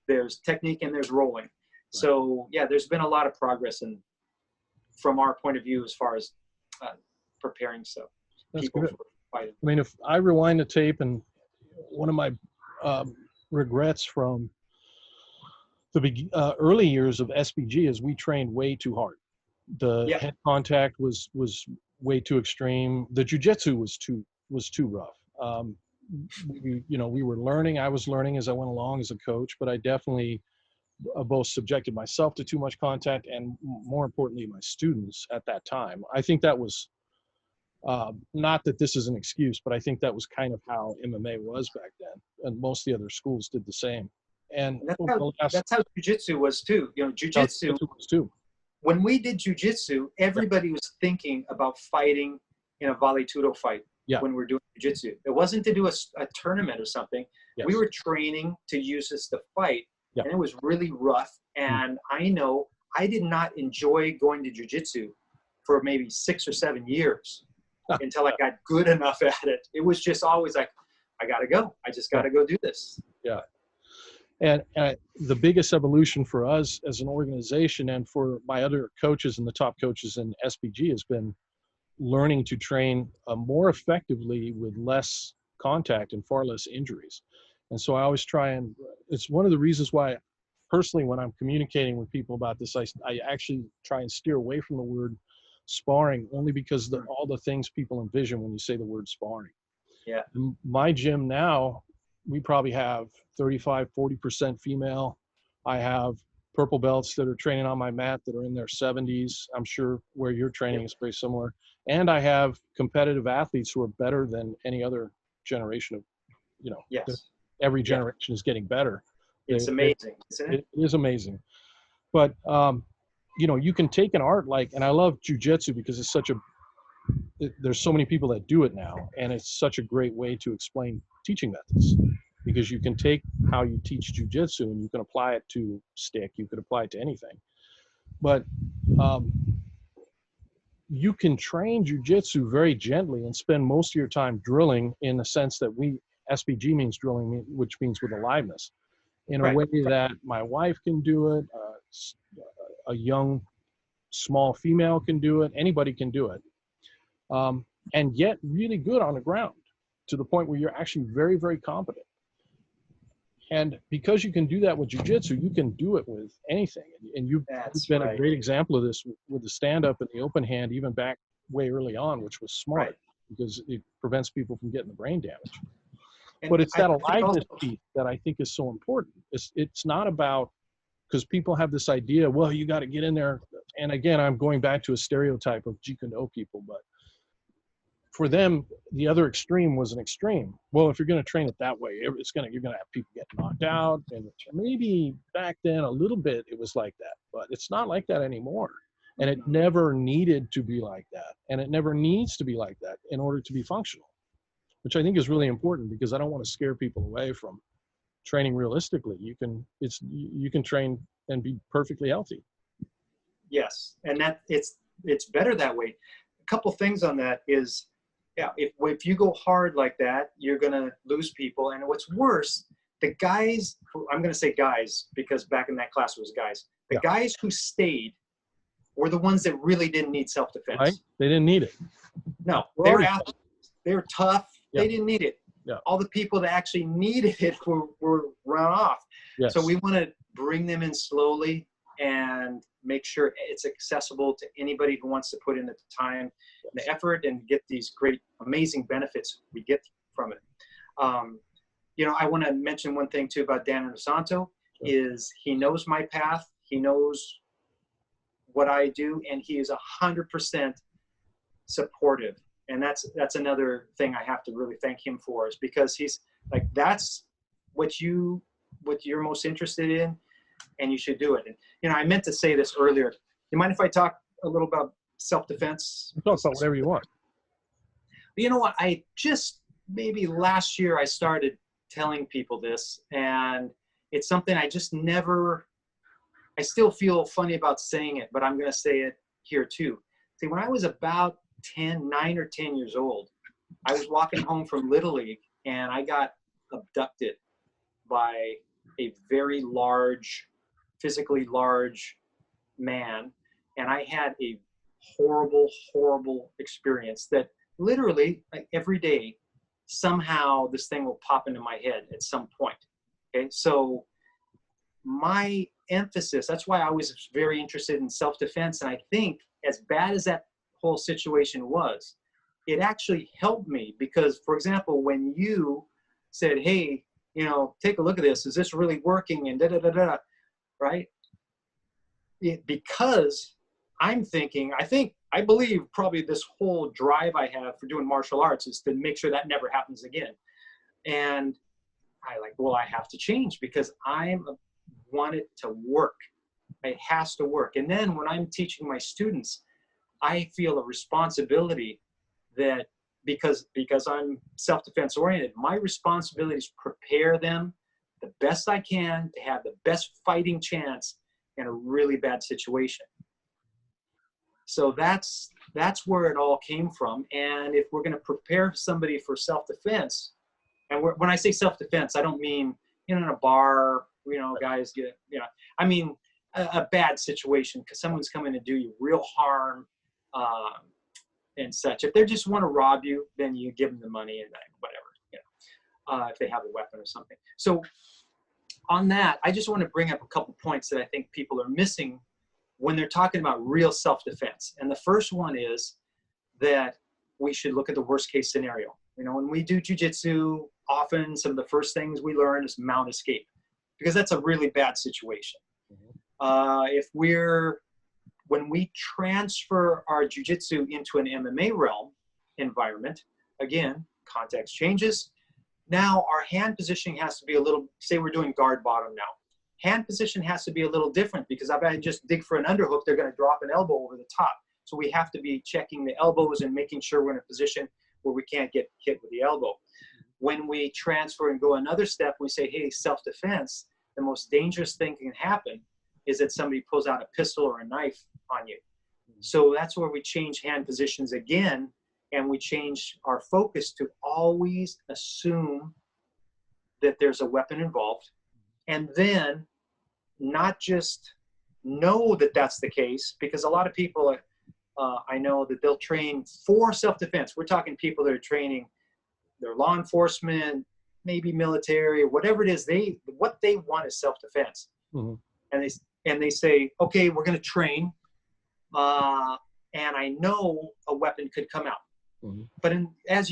There's technique and there's rolling. Right. So, there's been a lot of progress from our point of view as far as preparing people for fighting. I mean, if I rewind the tape, and one of my regrets from the early years of SBG is we trained way too hard. The head contact was way too extreme. The jiu-jitsu was too rough. We were learning. I was learning as I went along as a coach, but I definitely both subjected myself to too much contact, and more importantly, my students at that time. I think that was not that this is an excuse, but I think that was kind of how MMA was back then, and most of the other schools did the same. And that's how jiu-jitsu was too. Jiu-jitsu was too. When we did jiu-jitsu, everybody was thinking about fighting in a Vale Tudo fight when we were doing jiu-jitsu. It wasn't to do a tournament or something. Yes. We were training to use this to fight, and it was really rough. And I know I did not enjoy going to jiu-jitsu for maybe 6 or 7 years until I got good enough at it. It was just always like, I got to go. I just got to go do this. Yeah. And the biggest evolution for us as an organization, and for my other coaches and the top coaches in SBG, has been learning to train more effectively with less contact and far less injuries. And so I always try, and it's one of the reasons why personally, when I'm communicating with people about this, I actually try and steer away from the word sparring, only because all the things people envision when you say the word sparring. Yeah. My gym now, we probably have 35-40% female. I have purple belts that are training on my mat that are in their 70s. I'm sure where you're training is very similar. And I have competitive athletes who are better than any other generation of, Yes. every generation is getting better. It's amazing, isn't it? It is amazing. But, you can take an art and I love jiu-jitsu because it's there's so many people that do it now. And it's such a great way to explain teaching methods, because you can take how you teach jiu-jitsu and you can apply it to stick. You could apply it to anything. But you can train jiu-jitsu very gently and spend most of your time drilling, in the sense that SBG means drilling, which means with aliveness, in a way that my wife can do it, a young, small female can do it, anybody can do it, and get really good on the ground to the point where you're actually very, very competent. And because you can do that with jiu-jitsu, you can do it with anything. And you've been a great example of this with the stand-up and the open hand, even back way early on, which was smart because it prevents people from getting the brain damage. But it's that aliveness piece that I think is so important. It's not about, because people have this idea, well, you got to get in there. And again, I'm going back to a stereotype of Jeet Kune Do people, but for them, the other extreme was an extreme. Well, if you're going to train it that way, you're going to have people get knocked out. And maybe back then a little bit it was like that, but it's not like that anymore. And it never needed to be like that. And it never needs to be like that in order to be functional, which I think is really important, because I don't want to scare people away from training realistically. You can train and be perfectly healthy. Yes. And that it's better that way. A couple things on that is, if you go hard like that, you're going to lose people. And what's worse, the guys, I'm going to say guys, because back in that class it was guys, the guys who stayed were the ones that really didn't need self-defense. Right? They didn't need it. No, they were athletes. They were tough. They didn't need it. Yeah. All the people that actually needed it were run off. Yes. So we want to bring them in slowly and make sure it's accessible to anybody who wants to put in the time and the effort and get these great, amazing benefits we get from it. I want to mention one thing too about Dan Inosanto is he knows my path. He knows what I do, and he is 100% supportive. And that's another thing I have to really thank him for, is because he's like, that's what you're most interested in, and you should do it. And, I meant to say this earlier. You mind if I talk a little about self-defense? Talk about whatever you want. You know what? Maybe last year I started telling people this, and it's something I still feel funny about saying it, but I'm going to say it here too. See, when I was about 9 or 10 years old, I was walking home from Little League, and I got abducted by a very large, physically large man. And I had a horrible, horrible experience that literally, like, every day, somehow this thing will pop into my head at some point. Okay. So my emphasis, that's why I was very interested in self-defense. And I think as bad as that whole situation was, it actually helped me, because, for example, when you said, hey, take a look at this, is this really working, and right? Because I'm thinking, I believe probably this whole drive I have for doing martial arts is to make sure that never happens again. And I have to change, because I want it to work. It has to work. And then when I'm teaching my students, I feel a responsibility that, because I'm self-defense oriented, my responsibility is prepare them the best I can to have the best fighting chance in a really bad situation. So that's where it all came from. And if we're going to prepare somebody for self-defense, and when I say self-defense, I don't mean in a bar, guys get, I mean a bad situation, because someone's coming to do you real harm and such. If they just want to rob you, then you give them the money and whatever. if they have a weapon or something. So on that, I just want to bring up a couple points that I think people are missing when they're talking about real self-defense. And the first one is that we should look at the worst case scenario. You know, when we do jiu-jitsu, often some of the first things we learn is mount escape, because that's a really bad situation. When we transfer our jiu-jitsu into an MMA realm environment, again, context changes. Now our hand positioning has to be a little, say we're doing guard bottom now. Hand position has to be a little different, because if I just dig for an underhook, they're going to drop an elbow over the top. So we have to be checking the elbows and making sure we're in a position where we can't get hit with the elbow. When we transfer and go another step, we say, hey, self-defense, the most dangerous thing can happen is that somebody pulls out a pistol or a knife on you. So that's where we change hand positions again, and we change our focus to always assume that there's a weapon involved, and then not just know that that's the case, because a lot of people, I know that they'll train for self-defense. We're talking people that are training, they're law enforcement, maybe military, or whatever it is. What they want is self-defense. And they say, okay, we're going to train, and I know a weapon could come out. But as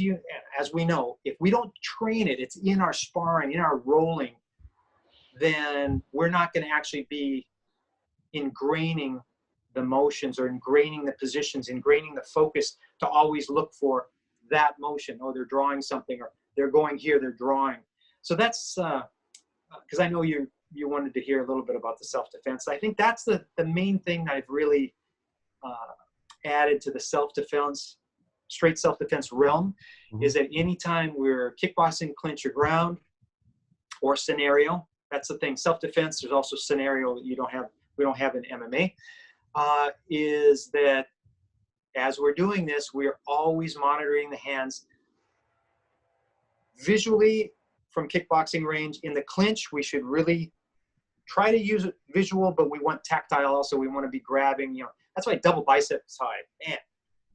we know, if we don't train it, it's in our sparring, in our rolling, then we're not going to actually be ingraining the motions or ingraining the positions, ingraining the focus to always look for that motion. Oh, they're drawing something, or they're going here, they're drawing. So that's because I know you wanted to hear a little bit about the self-defense. I think that's the main thing that I've really added to the self-defense, straight self-defense realm, is that anytime we're kickboxing, clinch, or ground, or scenario, that's the thing. Self-defense, there's also scenario that we don't have in MMA, is that as we're doing this, we're always monitoring the hands visually from kickboxing range. In the clinch, we should really try to use it visual, but we want tactile also. We want to be grabbing, that's why double bicep tie, man,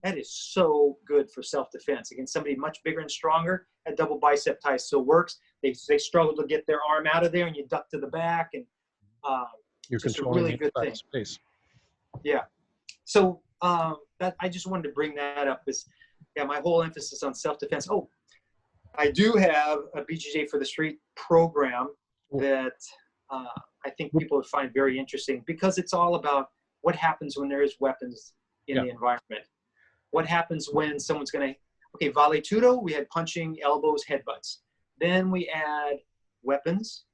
that is so good for self-defense. Against somebody much bigger and stronger, that double bicep tie still works. They struggle to get their arm out of there, and you duck to the back, and you're just a controlling really good thing. Space. Yeah. So that I just wanted to bring that up. My whole emphasis on self-defense. Oh, I do have a BJJ for the Street program that I think people would find very interesting, because it's all about what happens when there is weapons in the environment. What happens when someone's going to, okay, Vale Tudo, we had punching, elbows, headbutts. Then we add weapons.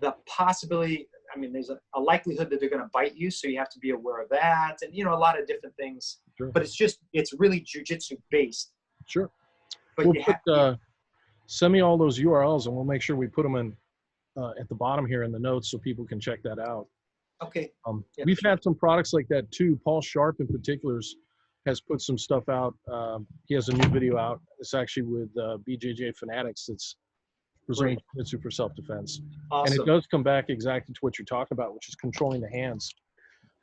The possibility, there's a likelihood that they're going to bite you, so you have to be aware of that, and a lot of different things. Sure. But it's really jiu-jitsu based. Sure. But send me all those URLs, and we'll make sure we put them in at the bottom here in the notes so people can check that out. Okay. We've had some products like that too. Paul Sharp in particular has put some stuff out. He has a new video out. It's actually with BJJ Fanatics. It's Brazilian Jiu-Jitsu for self-defense. Awesome. And it does come back exactly to what you're talking about, which is controlling the hands.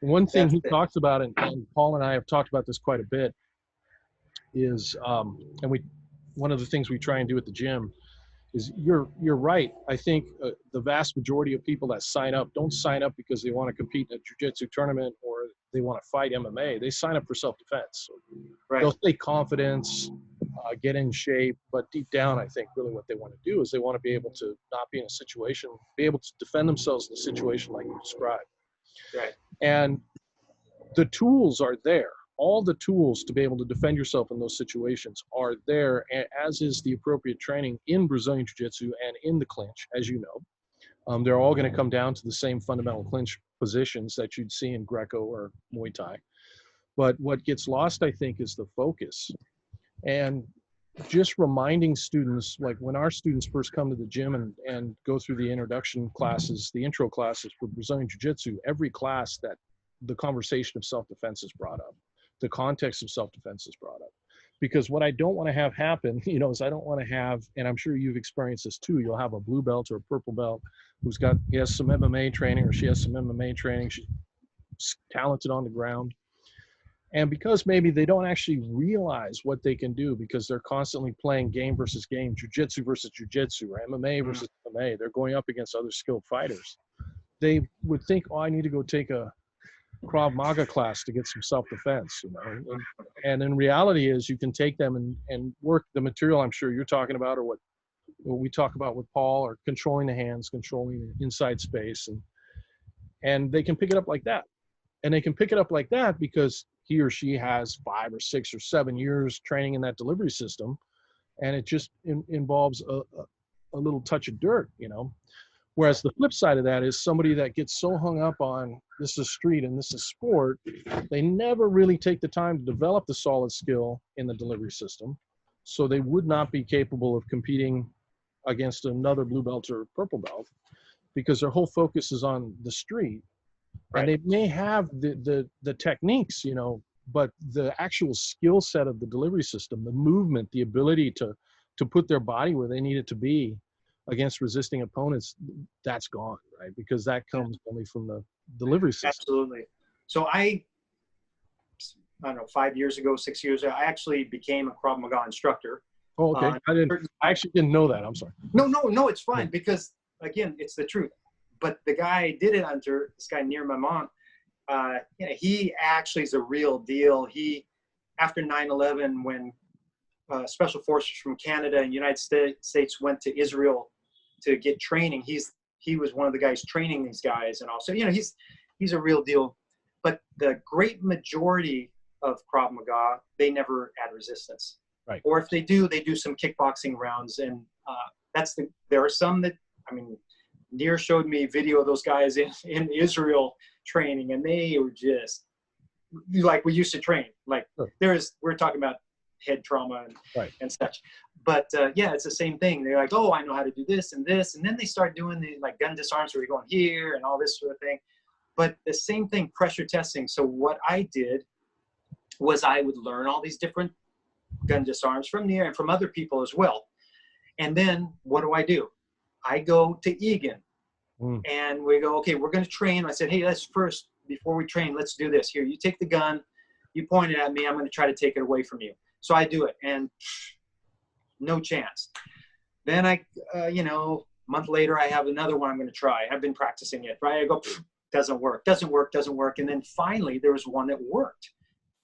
One thing he talks about, and Paul and I have talked about this quite a bit, is, one of the things we try and do at the gym is you're right. I think the vast majority of people that sign up don't sign up because they want to compete in a jiu-jitsu tournament or they want to fight MMA. They sign up for self-defense. Right. They'll take confidence, get in shape, but deep down, I think really what they want to do is they want to be able to not be in a situation, be able to defend themselves in a situation like you described. Right. And the tools are there. All the tools to be able to defend yourself in those situations are there, as is the appropriate training in Brazilian Jiu-Jitsu and in the clinch, as you know. They're all going to come down to the same fundamental clinch positions that you'd see in Greco or Muay Thai. But what gets lost, I think, is the focus. And just reminding students, like when our students first come to the gym and go through the introduction classes, the intro classes for Brazilian Jiu-Jitsu, every class that the conversation of self-defense is brought up. The context of self-defense is brought up. Because what I don't want to have happen, is I don't want to have, and I'm sure you've experienced this too, you'll have a blue belt or a purple belt he has some MMA training or she has some MMA training, she's talented on the ground. And because maybe they don't actually realize what they can do because they're constantly playing game versus game, jiu-jitsu versus jiu-jitsu, or MMA versus MMA, they're going up against other skilled fighters. They would think, oh, I need to go take a Krav Maga class to get some self-defense, you know. And in reality is you can take them and work the material I'm sure you're talking about, or what we talk about with Paul, or controlling the hands, controlling the inside space, and they can pick it up like that. And they can pick it up like that because he or she has 5 or 6 or 7 years training in that delivery system, and it just involves a little touch of dirt, you know. Whereas the flip side of that is somebody that gets so hung up on this is street and this is sport, they never really take the time to develop the solid skill in the delivery system. So they would not be capable of competing against another blue belt or purple belt because their whole focus is on the street. Right. And they may have the techniques, you know, but the actual skill set of the delivery system, the movement, the ability to put their body where they need it to be against resisting opponents, that's gone, right? Because that comes only from the delivery system. Absolutely. So I don't know, 5 years ago, 6 years ago, I actually became a Krav Maga instructor. Oh, okay. I actually didn't know that. I'm sorry. No, it's fine because again, it's the truth. But the guy I did it under, this guy near my mom, he actually is a real deal. He, after 9/11, when special forces from Canada and United States went to Israel to get training, he was one of the guys training these guys and all. So, you know, he's a real deal. But the great majority of Krav Maga, they never add resistance. Right. Or if they do some kickboxing rounds. And there are some that, I mean, Nir showed me video of those guys in Israel training, and they were just like we used to train. Like we're talking about head trauma and such. But it's the same thing. They're like, oh, I know how to do this, and then they start doing the like gun disarms where you're going here and all this sort of thing. But the same thing, pressure testing. So what I did was I would learn all these different gun disarms from Nir and from other people as well. And then what do? I go to Egan and we go, okay, we're going to train. I said, hey, before we train, let's do this. Here, you take the gun, you point it at me, I'm going to try to take it away from you. So I do it, and no chance. Then a month later, I have another one I'm going to try. I've been practicing it, right? I go, doesn't work. And then finally, there was one that worked.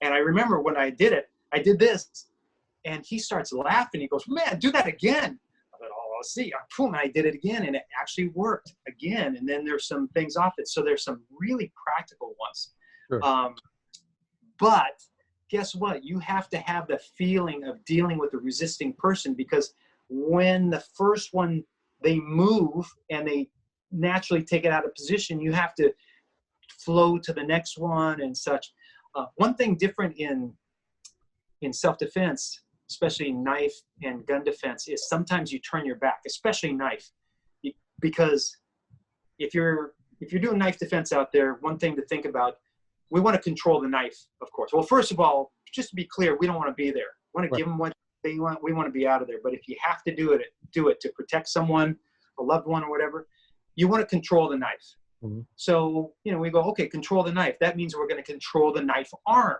And I remember when I did it, I did this, and he starts laughing. He goes, man, do that again. Let's see, boom, I did it again, and it actually worked again. And then there's some things off it. So there's some really practical ones. Sure. But guess what? You have to have the feeling of dealing with a resisting person, because when the first one, they move and they naturally take it out of position, you have to flow to the next one and such. One thing different in self-defense, especially knife and gun defense, is sometimes you turn your back, especially knife, because if you're doing knife defense out there, one thing to think about, we want to control the knife, of course. Well, first of all, just to be clear, we don't want to be there. We want to give them what they want. We want to be out of there. But if you have to do it to protect someone, a loved one or whatever, you want to control the knife. Mm-hmm. So, we go, okay, control the knife. That means we're going to control the knife arm.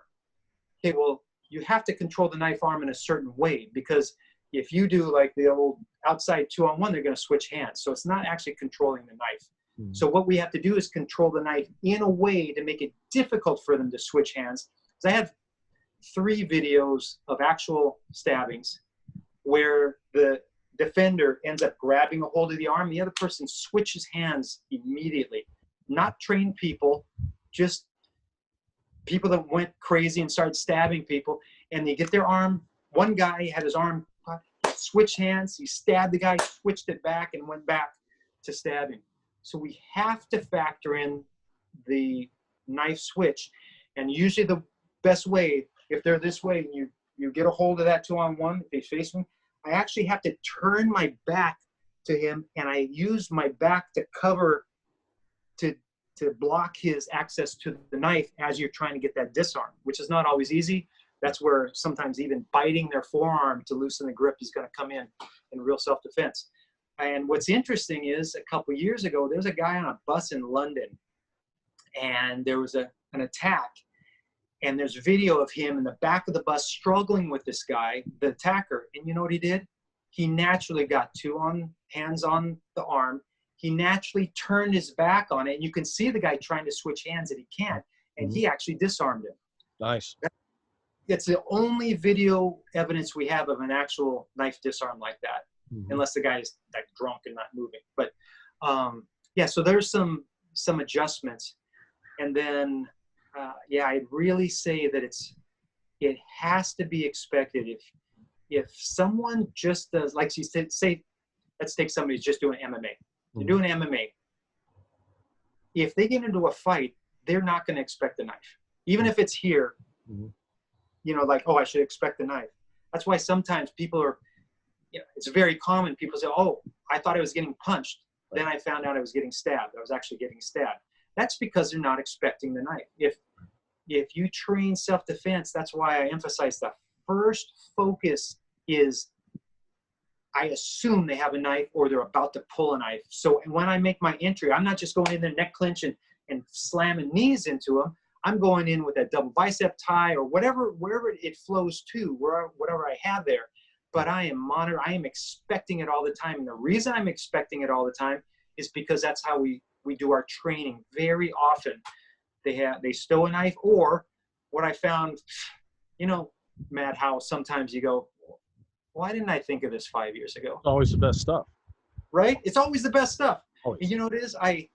Okay, well, you have to control the knife arm in a certain way, because if you do like the old outside 2-on-1, they're going to switch hands. So it's not actually controlling the knife. Mm-hmm. So what we have to do is control the knife in a way to make it difficult for them to switch hands. So I have 3 videos of actual stabbings where the defender ends up grabbing a hold of the arm. The other person switches hands immediately. Not trained people, just people that went crazy and started stabbing people, and they get their arm. One guy had his arm, switched hands, he stabbed the guy, switched it back, and went back to stabbing. So we have to factor in the knife switch. And usually the best way, if they're this way, and you get a hold of that 2-on-1, if they face me, I actually have to turn my back to him, and I use my back to cover, to block his access to the knife as you're trying to get that disarm, which is not always easy. That's where sometimes even biting their forearm to loosen the grip is going to come in real self-defense. And what's interesting is a couple of years ago, there was a guy on a bus in London, and there was an attack, And there's video of him in the back of the bus struggling with this guy, the attacker. And you know what he did? He naturally got hands on the arm. He naturally turned his back on it. And you can see the guy trying to switch hands and he can't. And he actually disarmed him. Nice. It's the only video evidence we have of an actual knife disarm like that, unless the guy is like drunk and not moving. But yeah, so there's some adjustments. And then, yeah, I'd really say that it has to be expected. If someone just does, like you said, say, let's take somebody who's just doing MMA. They're doing MMA. If they get into a fight, they're not going to expect a knife. Even if it's here, you know, like, oh, I should expect a knife. That's why sometimes people are, you know, it's very common. People say, oh, I thought I was getting punched. Then I found out I was getting stabbed. I was actually getting stabbed. That's because they're not expecting the knife. If you train self-defense, that's why I emphasize the first focus is I assume they have a knife or they're about to pull a knife. So when I make my entry, I'm not just going in there neck clinch and slamming knees into them. I'm going in with that double bicep tie or whatever, wherever it flows to, whatever I have there. But I am expecting it all the time. And the reason I'm expecting it all the time is because that's how we do our training. Very often they stow a knife, or what I found, you know, Matt, how sometimes you go, why didn't I think of this 5 years ago? Always the best stuff. Right? It's always the best stuff. Always. And you know what it is? I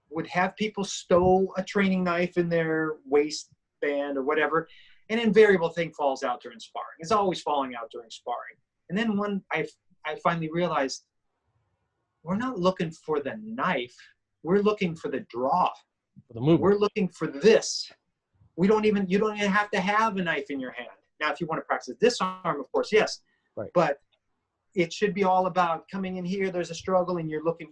would have people stow a training knife in their waistband or whatever, an invariable thing falls out during sparring. It's always falling out during sparring. And then I finally realized, we're not looking for the knife. We're looking for the draw. For the movement. We're looking for this. You don't even have to have a knife in your hand. Now, if you want to practice disarm, of course, yes. Right. But it should be all about coming in here. There's a struggle, and you're looking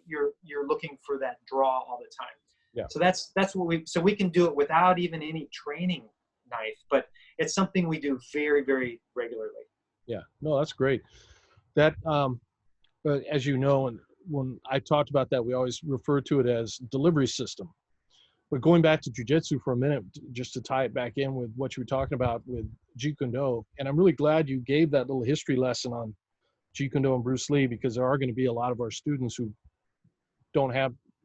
for that draw all the time. Yeah. So that's what we can do it without even any training knife, but it's something we do very, very regularly. Yeah. No, that's great. That, but as you know, and when I talked about that, we always refer to it as delivery system. But going back to jiu-jitsu for a minute, just to tie it back in with what you were talking about with Jeet Kune Do, and I'm really glad you gave that little history lesson on Jeet Kune Do and Bruce Lee, because there are going to be a lot of our students who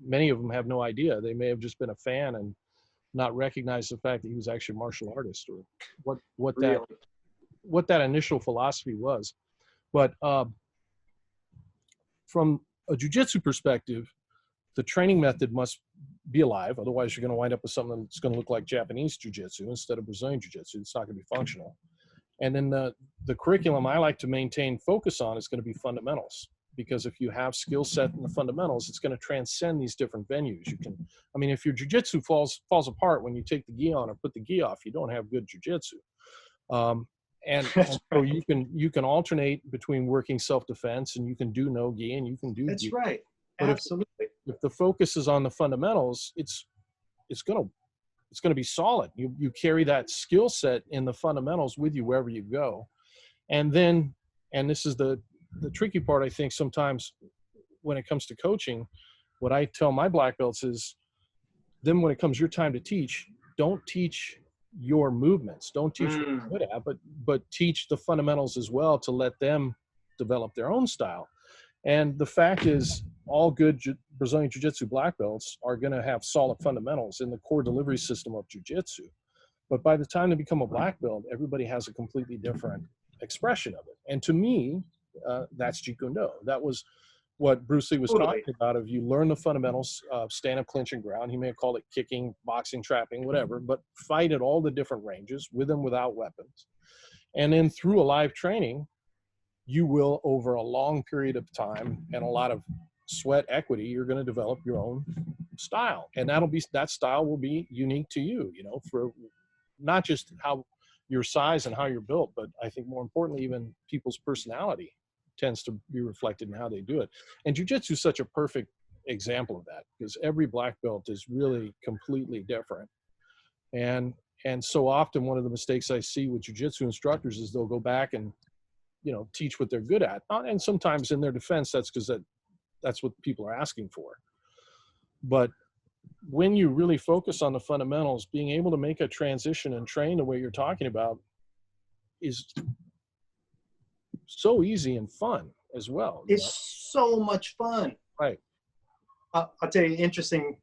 many of them have no idea. They may have just been a fan and not recognize the fact that he was actually a martial artist, or what that initial philosophy was. But from a jiu-jitsu perspective, the training method must be alive. Otherwise, you're going to wind up with something that's going to look like Japanese jiu-jitsu instead of Brazilian jiu-jitsu. It's not going to be functional. And then the curriculum I like to maintain focus on is going to be fundamentals, because if you have skill set in the fundamentals, it's going to transcend these different venues. If your jiu-jitsu falls apart when you take the gi on or put the gi off, you don't have good jiu-jitsu. And so you can alternate between working self-defense, and you can do no gi, and you can do That's gi. right. But Absolutely. if the focus is on the fundamentals, it's going to be solid. You carry that skill set in the fundamentals with you wherever you go. And this is the tricky part, I think, sometimes when it comes to coaching. What I tell my black belts is, then when it comes your time to teach, don't teach your movements, don't teach what you're good at, but teach the fundamentals as well, to let them develop their own style. And the fact is, all good Brazilian Jiu-Jitsu black belts are going to have solid fundamentals in the core delivery system of Jiu-Jitsu. But by the time they become a black belt, everybody has a completely different expression of it. And to me, that's Jeet Kune Do. That was what Bruce Lee was talking about. If you learn the fundamentals, stand up, clinch, and ground, he may have called it kicking, boxing, trapping, whatever, but fight at all the different ranges, with and without weapons. And then through a live training, you will, over a long period of time and a lot of sweat equity, you're going to develop your own style. And that style will be unique to you, for not just how your size and how you're built, but I think more importantly, even people's personality tends to be reflected in how they do it. And jiu-jitsu is such a perfect example of that, because every black belt is really completely different. And so often one of the mistakes I see with jiu-jitsu instructors is they'll go back and teach what they're good at. And sometimes in their defense, that's because that's what people are asking for. But when you really focus on the fundamentals, being able to make a transition and train the way you're talking about is so easy and fun as well. It's so much fun. Right. I'll tell you, interesting,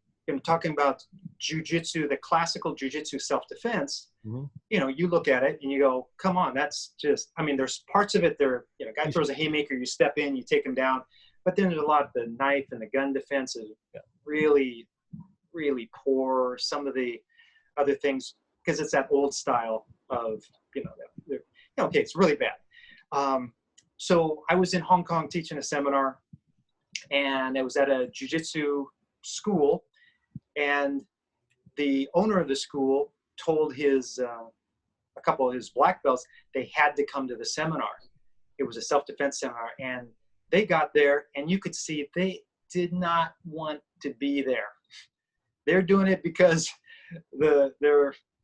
talking about jiu-jitsu, the classical jiu-jitsu self-defense, Mm-hmm. You look at it and you go, come on, that's just, I mean, there's parts of it there, guy throws a haymaker, you step in, you take him down. But then there's a lot of the knife and the gun defense is really, really poor. Some of the other things, because it's that old style of, okay, it's really bad. So I was in Hong Kong teaching a seminar, and it was at a jiu-jitsu school, and the owner of the school told a couple of his black belts they had to come to the seminar. It was a self-defense seminar, and they got there, and you could see they did not want to be there. They're doing it because the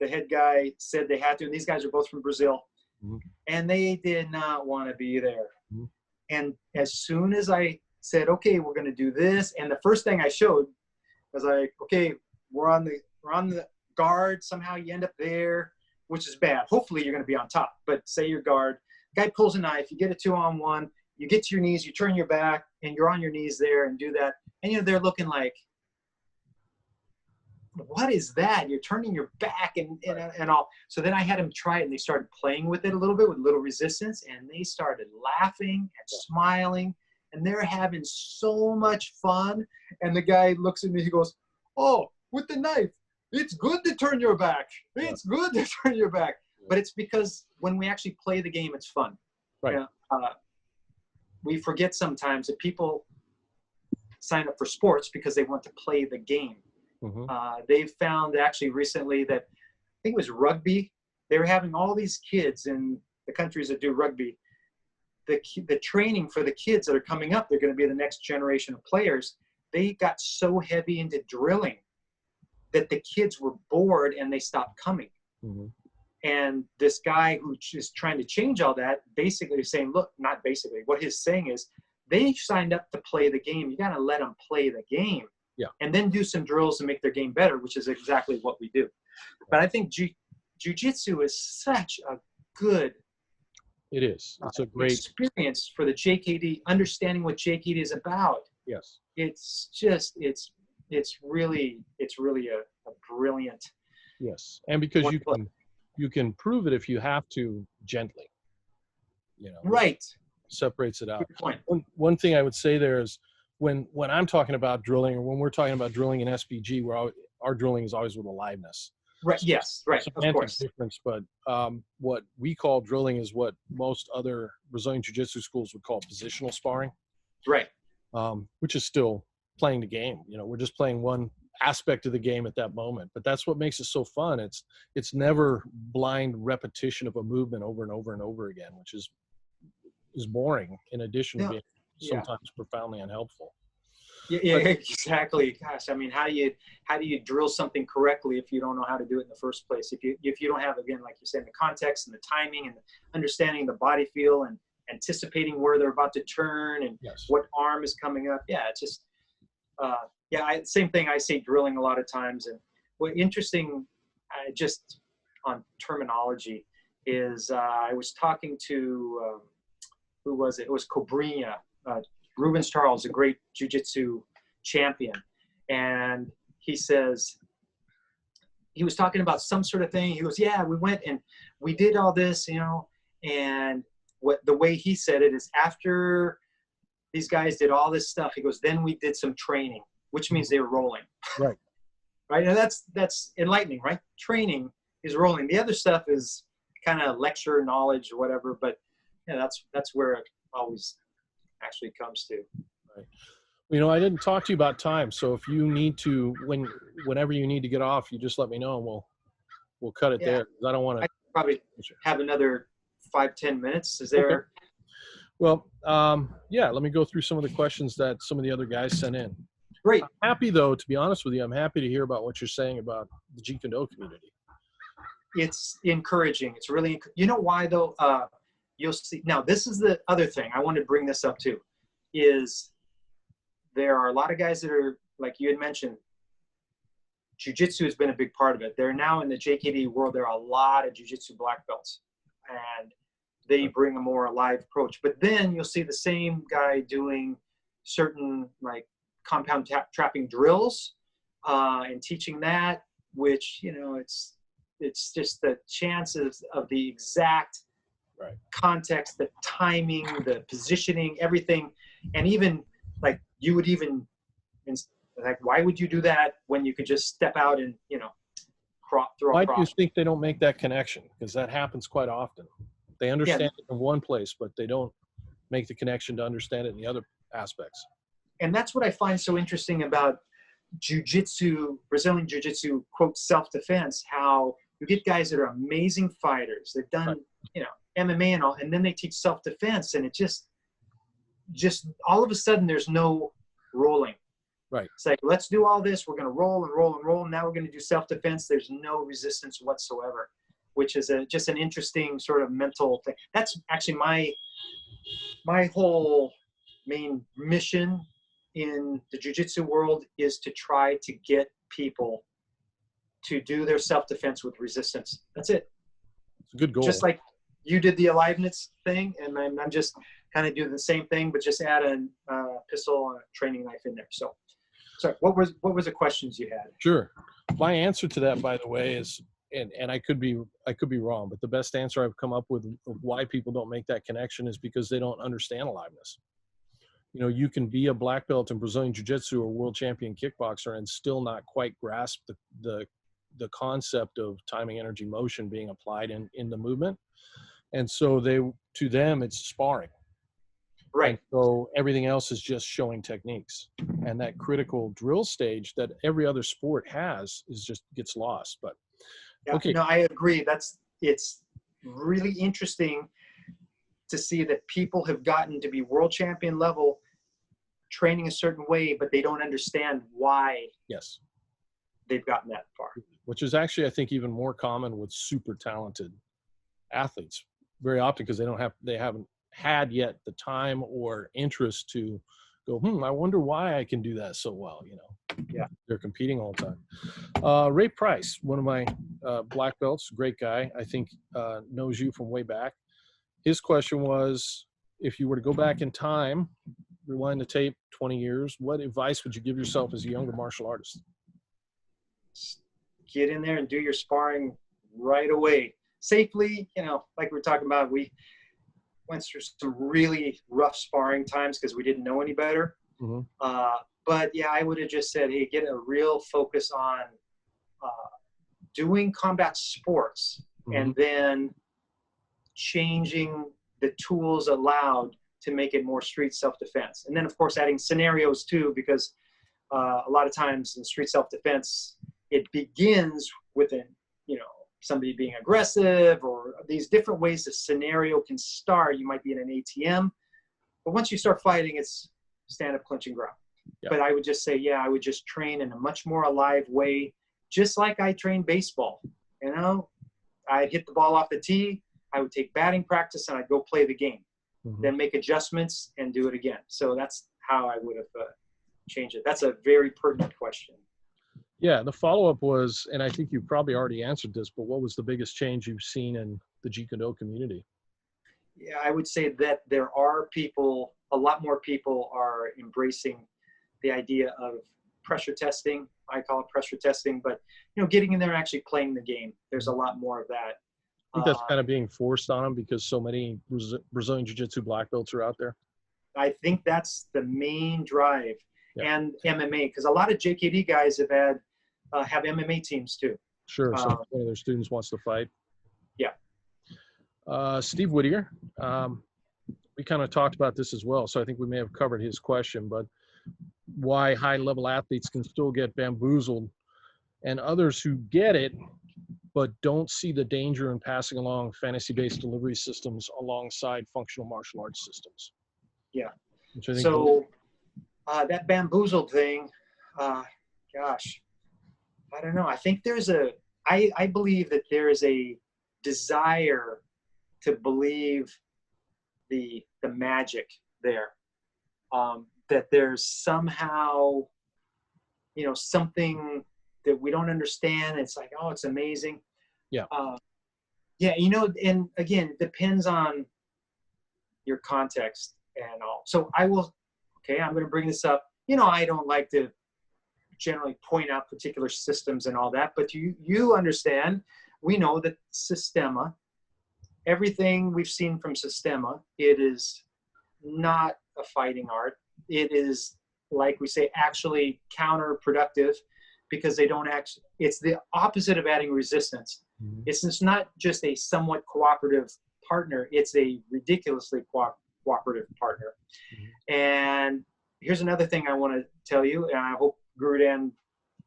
head guy said they had to, and these guys are both from Brazil, mm-hmm. and they did not want to be there. Mm-hmm. And as soon as I said, okay, we're going to do this, and the first thing I showed was like, okay, we're on the guard. Somehow you end up there, which is bad. Hopefully you're going to be on top, but say you're guard. Guy pulls a knife, you get a 2-on-1, you get to your knees, you turn your back, and you're on your knees there and do that. And they're looking like, what is that? You're turning your back and all. So then I had them try it, and they started playing with it a little bit with little resistance, and they started laughing and smiling, and they're having so much fun. And the guy looks at me, he goes, oh, with the knife, it's good to turn your back. It's good to turn your back. But it's because when we actually play the game, it's fun. Right. We forget sometimes that people sign up for sports because they want to play the game. Mm-hmm. They've found actually recently that, I think it was rugby, they were having all these kids in the countries that do rugby. The training for the kids that are coming up, they're going to be the next generation of players. They got so heavy into drilling that the kids were bored and they stopped coming. Mm-hmm. And this guy who is trying to change all that, basically is saying, look, not basically, what he's saying is, they signed up to play the game. You got to let them play the game. Yeah. And then do some drills to make their game better, which is exactly what we do. But I think jiu-jitsu is such a good It is. It's a great experience for the JKD, understanding what JKD is about. Yes. It's just, it's really a brilliant. Yes. And because you can prove it if you have to gently, right. Separates it out. Good point. One thing I would say there is when I'm talking about drilling, or when we're talking about drilling in SBG, where our drilling is always with aliveness. Right. Yes. Right. Of course. Difference, but what we call drilling is what most other Brazilian Jiu-Jitsu schools would call positional sparring. Right. Which is still playing the game. We're just playing one aspect of the game at that moment, but that's what makes it so fun. It's never blind repetition of a movement over and over and over again, which is boring, in addition to being sometimes profoundly unhelpful. Yeah, exactly. Gosh, I mean, how do you drill something correctly if you don't know how to do it in the first place? If you don't have, again, like you said, the context and the timing and the understanding the body feel and anticipating where they're about to turn and what arm is coming up. Yeah, it's just same thing. I say drilling a lot of times. And what interesting, just on terminology, is I was talking to who was it? It was Cobrinha. Rubens Charles, a great jiu-jitsu champion. And he says, he was talking about some sort of thing. He goes, yeah, we went and we did all this, and the way he said it is, after these guys did all this stuff, he goes, then we did some training, which means they were rolling. Right. Right. And that's enlightening, right? Training is rolling. The other stuff is kind of lecture knowledge or whatever, but that's where it always actually comes to. Right. I didn't talk to you about time, so if you need to, whenever you need to get off, you just let me know, and we'll cut it there. I don't want to. I probably have another 5-10 minutes. Is there? Okay. Well, let me go through some of the questions that some of the other guys sent in. Great. I'm happy, though, to be honest with you, I'm happy to hear about what you're saying about the Jeet Kune Do community. It's encouraging. It's really, why though? You'll see. Now, this is the other thing I wanted to bring this up too, is there are a lot of guys that are, like you had mentioned, Jiu-jitsu has been a big part of it. They're now in the JKD world. There are a lot of Jiu-jitsu black belts, and they bring a more alive approach. But then you'll see the same guy doing certain like compound trapping drills and teaching that, which, you know, it's just the chances of the exact context, the timing, the positioning, everything. And even like you would even, like, why would you do that when you could just step out and, you know, throw Why a do cross? you think they don't make that connection? Because that happens quite often. They understand it in one place, but they don't make the connection to understand it in the other aspects. And that's what I find so interesting about jiu-jitsu, Brazilian jiu-jitsu, quote, self-defense, how you get guys that are amazing fighters. They've done, you know, MMA and all, and then they teach self-defense, and it just all of a sudden there's no rolling. Right. It's like, let's do all this. We're going to roll and roll and roll. Now we're going to do self-defense. There's no resistance whatsoever, which is just an interesting sort of mental thing. That's actually my whole main mission in the jiu-jitsu world, is to try to get people to do their self-defense with resistance. That's it. It's a good goal. Just like you did the aliveness thing, and I'm just kind of doing the same thing, but just add a pistol and a training knife in there. So, sorry, what was the questions you had? Sure. My answer to that, by the way, is, and I could be wrong, but the best answer I've come up with of why people don't make that connection is because they don't understand aliveness. You know, you can be a black belt in Brazilian Jiu-Jitsu or world champion kickboxer and still not quite grasp the concept of timing, energy, motion being applied in the movement. And so to them, it's sparring. Right. And so everything else is just showing techniques. And that critical drill stage that every other sport has gets lost. But yeah, okay. No, I agree. It's really interesting to see that people have gotten to be world champion level training a certain way, but they don't understand why they've gotten that far. Which is actually, I think, even more common with super talented athletes very often, because they haven't had yet the time or interest to go, I wonder why I can do that so well, you know. Yeah. They're competing all the time. Ray Price, one of my black belts, great guy, I think knows you from way back. His question was, if you were to go back in time, rewind the tape 20 years, what advice would you give yourself as a younger martial artist? Get in there and do your sparring right away. Safely, you know, like we were talking about, we went through some really rough sparring times because we didn't know any better. Mm-hmm. But yeah, I would have just said, hey, get a real focus on doing combat sports, and then changing the tools allowed to make it more street self-defense. And then, of course, adding scenarios too, because a lot of times in street self-defense, it begins with somebody being aggressive, or these different ways the scenario can start. You might be in an ATM, but once you start fighting, it's stand-up clinching ground. Yeah. But I would just say, I would just train in a much more alive way, just like I train baseball. You know, I'd hit the ball off the tee, I would take batting practice, and I'd go play the game, then make adjustments and do it again. So that's how I would have changed it. That's a very pertinent question. Yeah, the follow-up was, and I think you probably already answered this, but what was the biggest change you've seen in the Jeet Kune Do community? Yeah, I would say that there are people, a lot more people are embracing the idea of pressure testing. I call it pressure testing, but, you know, getting in there and actually playing the game. There's a lot more of that. I think that's kind of being forced on them because so many Brazilian Jiu-Jitsu black belts are out there. I think that's the main drive. And MMA, because a lot of JKD guys have MMA teams too. Sure. So one of their students wants to fight. Yeah. Steve Whittier, we kind of talked about this as well, so I think we may have covered his question, but why high-level athletes can still get bamboozled, and others who get it but don't see the danger in passing along fantasy-based delivery systems alongside functional martial arts systems. Yeah. Which I think so that bamboozled thing, gosh, I don't know. I think I believe that there is a desire to believe the magic there, that there's somehow, you know, something that we don't understand. It's like, oh, it's amazing. Yeah. Yeah, you know, and again, it depends on your context and all. So I'm going to bring this up. You know, I don't like to generally point out particular systems and all that, but you understand, we know that Systema, everything we've seen from Systema, it is not a fighting art. It is, like we say, actually counterproductive, because they don't actually, it's the opposite of adding resistance. Mm-hmm. It's not just a somewhat cooperative partner, it's a ridiculously cooperative partner. Mm-hmm. And here's another thing I want to tell you, and I hope Guru Dan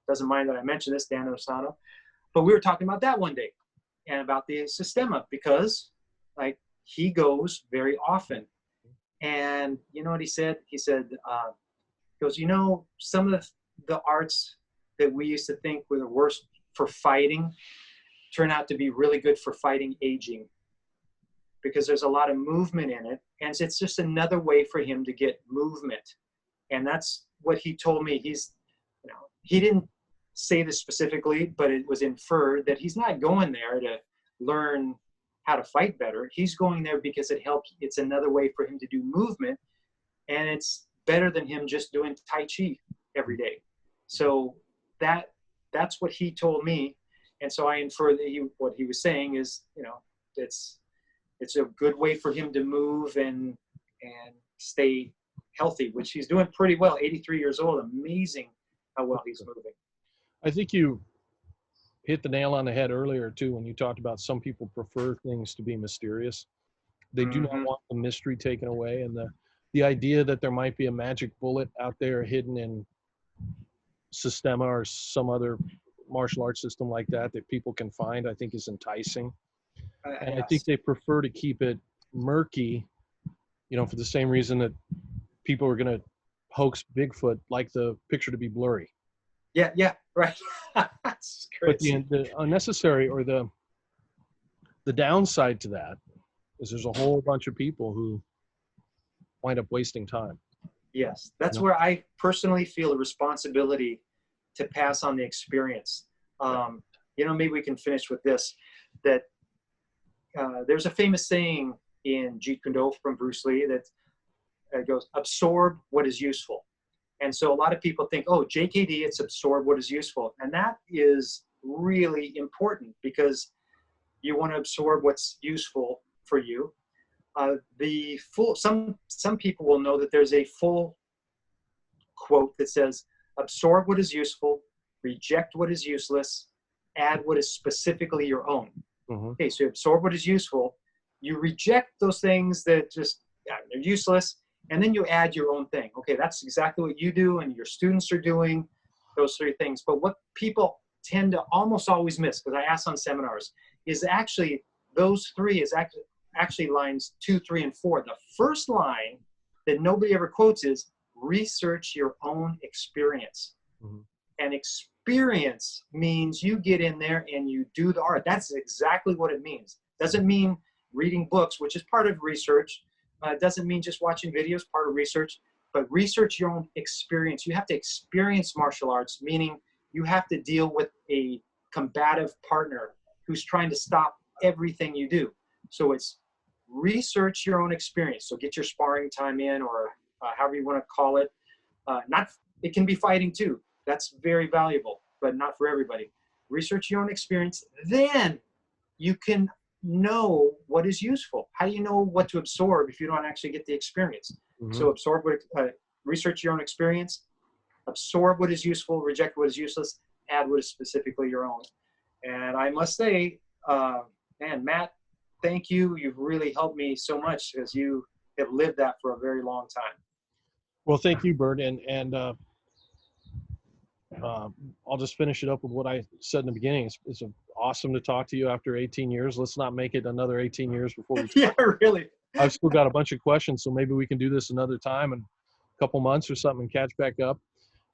doesn't mind that I mention this, Dan Osano, but we were talking about that one day, and about the Systema, because like he goes very often. And you know what he said? He said, he goes, you know, some of the arts that we used to think were the worst for fighting turn out to be really good for fighting aging, because there's a lot of movement in it, and it's just another way for him to get movement. And that's what he told me. He's, you know, he didn't say this specifically, but it was inferred that he's not going there to learn how to fight better. He's going there because it helps. It's another way for him to do movement, and it's better than him just doing Tai Chi every day. So that's what he told me. And so I infer that what he was saying is, you know, it's a good way for him to move and stay healthy, which he's doing pretty well. 83 years old, amazing how well he's moving. I think you hit the nail on the head earlier too, when you talked about some people prefer things to be mysterious. They do not want the mystery taken away, and the idea that there might be a magic bullet out there hidden in Systema or some other martial arts system like that people can find, I think is enticing. And yes. I think they prefer to keep it murky, you know, for the same reason that people are going to hoax Bigfoot, like the picture to be blurry. Yeah, right. That's crazy. But the unnecessary, or the downside to that, is there's a whole bunch of people who wind up wasting time. Yes, that's where I personally feel a responsibility to pass on the experience. You know, maybe we can finish with this, that there's a famous saying in Jeet Kune Do from Bruce Lee that goes, absorb what is useful. And so a lot of people think, oh, JKD, it's absorb what is useful. And that is really important, because you want to absorb what's useful for you. Some people will know that there's a full quote that says, absorb what is useful, reject what is useless, add what is specifically your own. Mm-hmm. Okay, so you absorb what is useful, you reject those things that just, they're useless, and then you add your own thing. Okay, that's exactly what you do and your students are doing, those three things. But what people tend to almost always miss, because I ask on seminars, is actually those three is actually lines 2, 3, and 4. The first line that nobody ever quotes is research your own experience. Mm-hmm. And experience means you get in there and you do the art. That's exactly what it means. Doesn't mean reading books, which is part of research. Doesn't mean just watching videos, part of research, but research your own experience. You have to experience martial arts, meaning you have to deal with a combative partner who's trying to stop everything you do. So it's research your own experience. So get your sparring time in, or however you want to call it. It can be fighting too. That's very valuable, but not for everybody. Research your own experience. Then you can know what is useful. How do you know what to absorb if you don't actually get the experience? Mm-hmm. So research your own experience, absorb what is useful, reject what is useless, add what is specifically your own. And I must say, man, Matt, thank you. You've really helped me so much, because you have lived that for a very long time. Well, thank you, Bert. And I'll just finish it up with what I said in the beginning. It's awesome to talk to you after 18 years. Let's not make it another 18 years before we talk. Yeah, really. I've still got a bunch of questions, so maybe we can do this another time in a couple months or something and catch back up.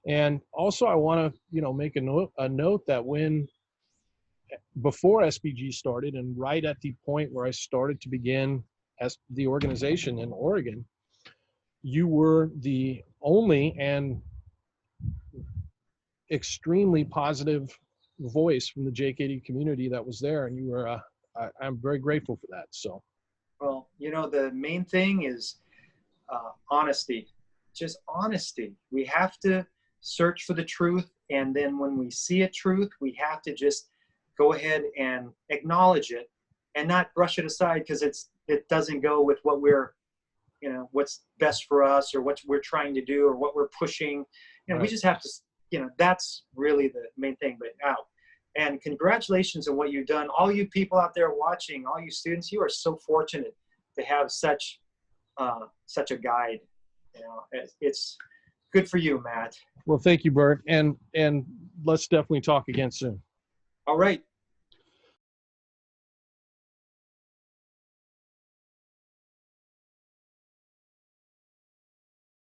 And also, I want to, make a note that before SBG started, and right at the point where I started to begin as the organization in Oregon, you were the only and extremely positive voice from the JKD community that was there, and you were I'm very grateful for that. So, well, you know, the main thing is honesty, just honesty. We have to search for the truth, and then when we see a truth, we have to just go ahead and acknowledge it and not brush it aside because it doesn't go with what we're, you know, what's best for us or what we're trying to do or what we're pushing. And right. we just have to, you know, that's really the main thing. But now, and congratulations on what you've done. All you people out there watching, all you students, you are so fortunate to have such a guide. You know, it's good for you, Matt. Well, thank you, Bert, and let's definitely talk again soon. All right.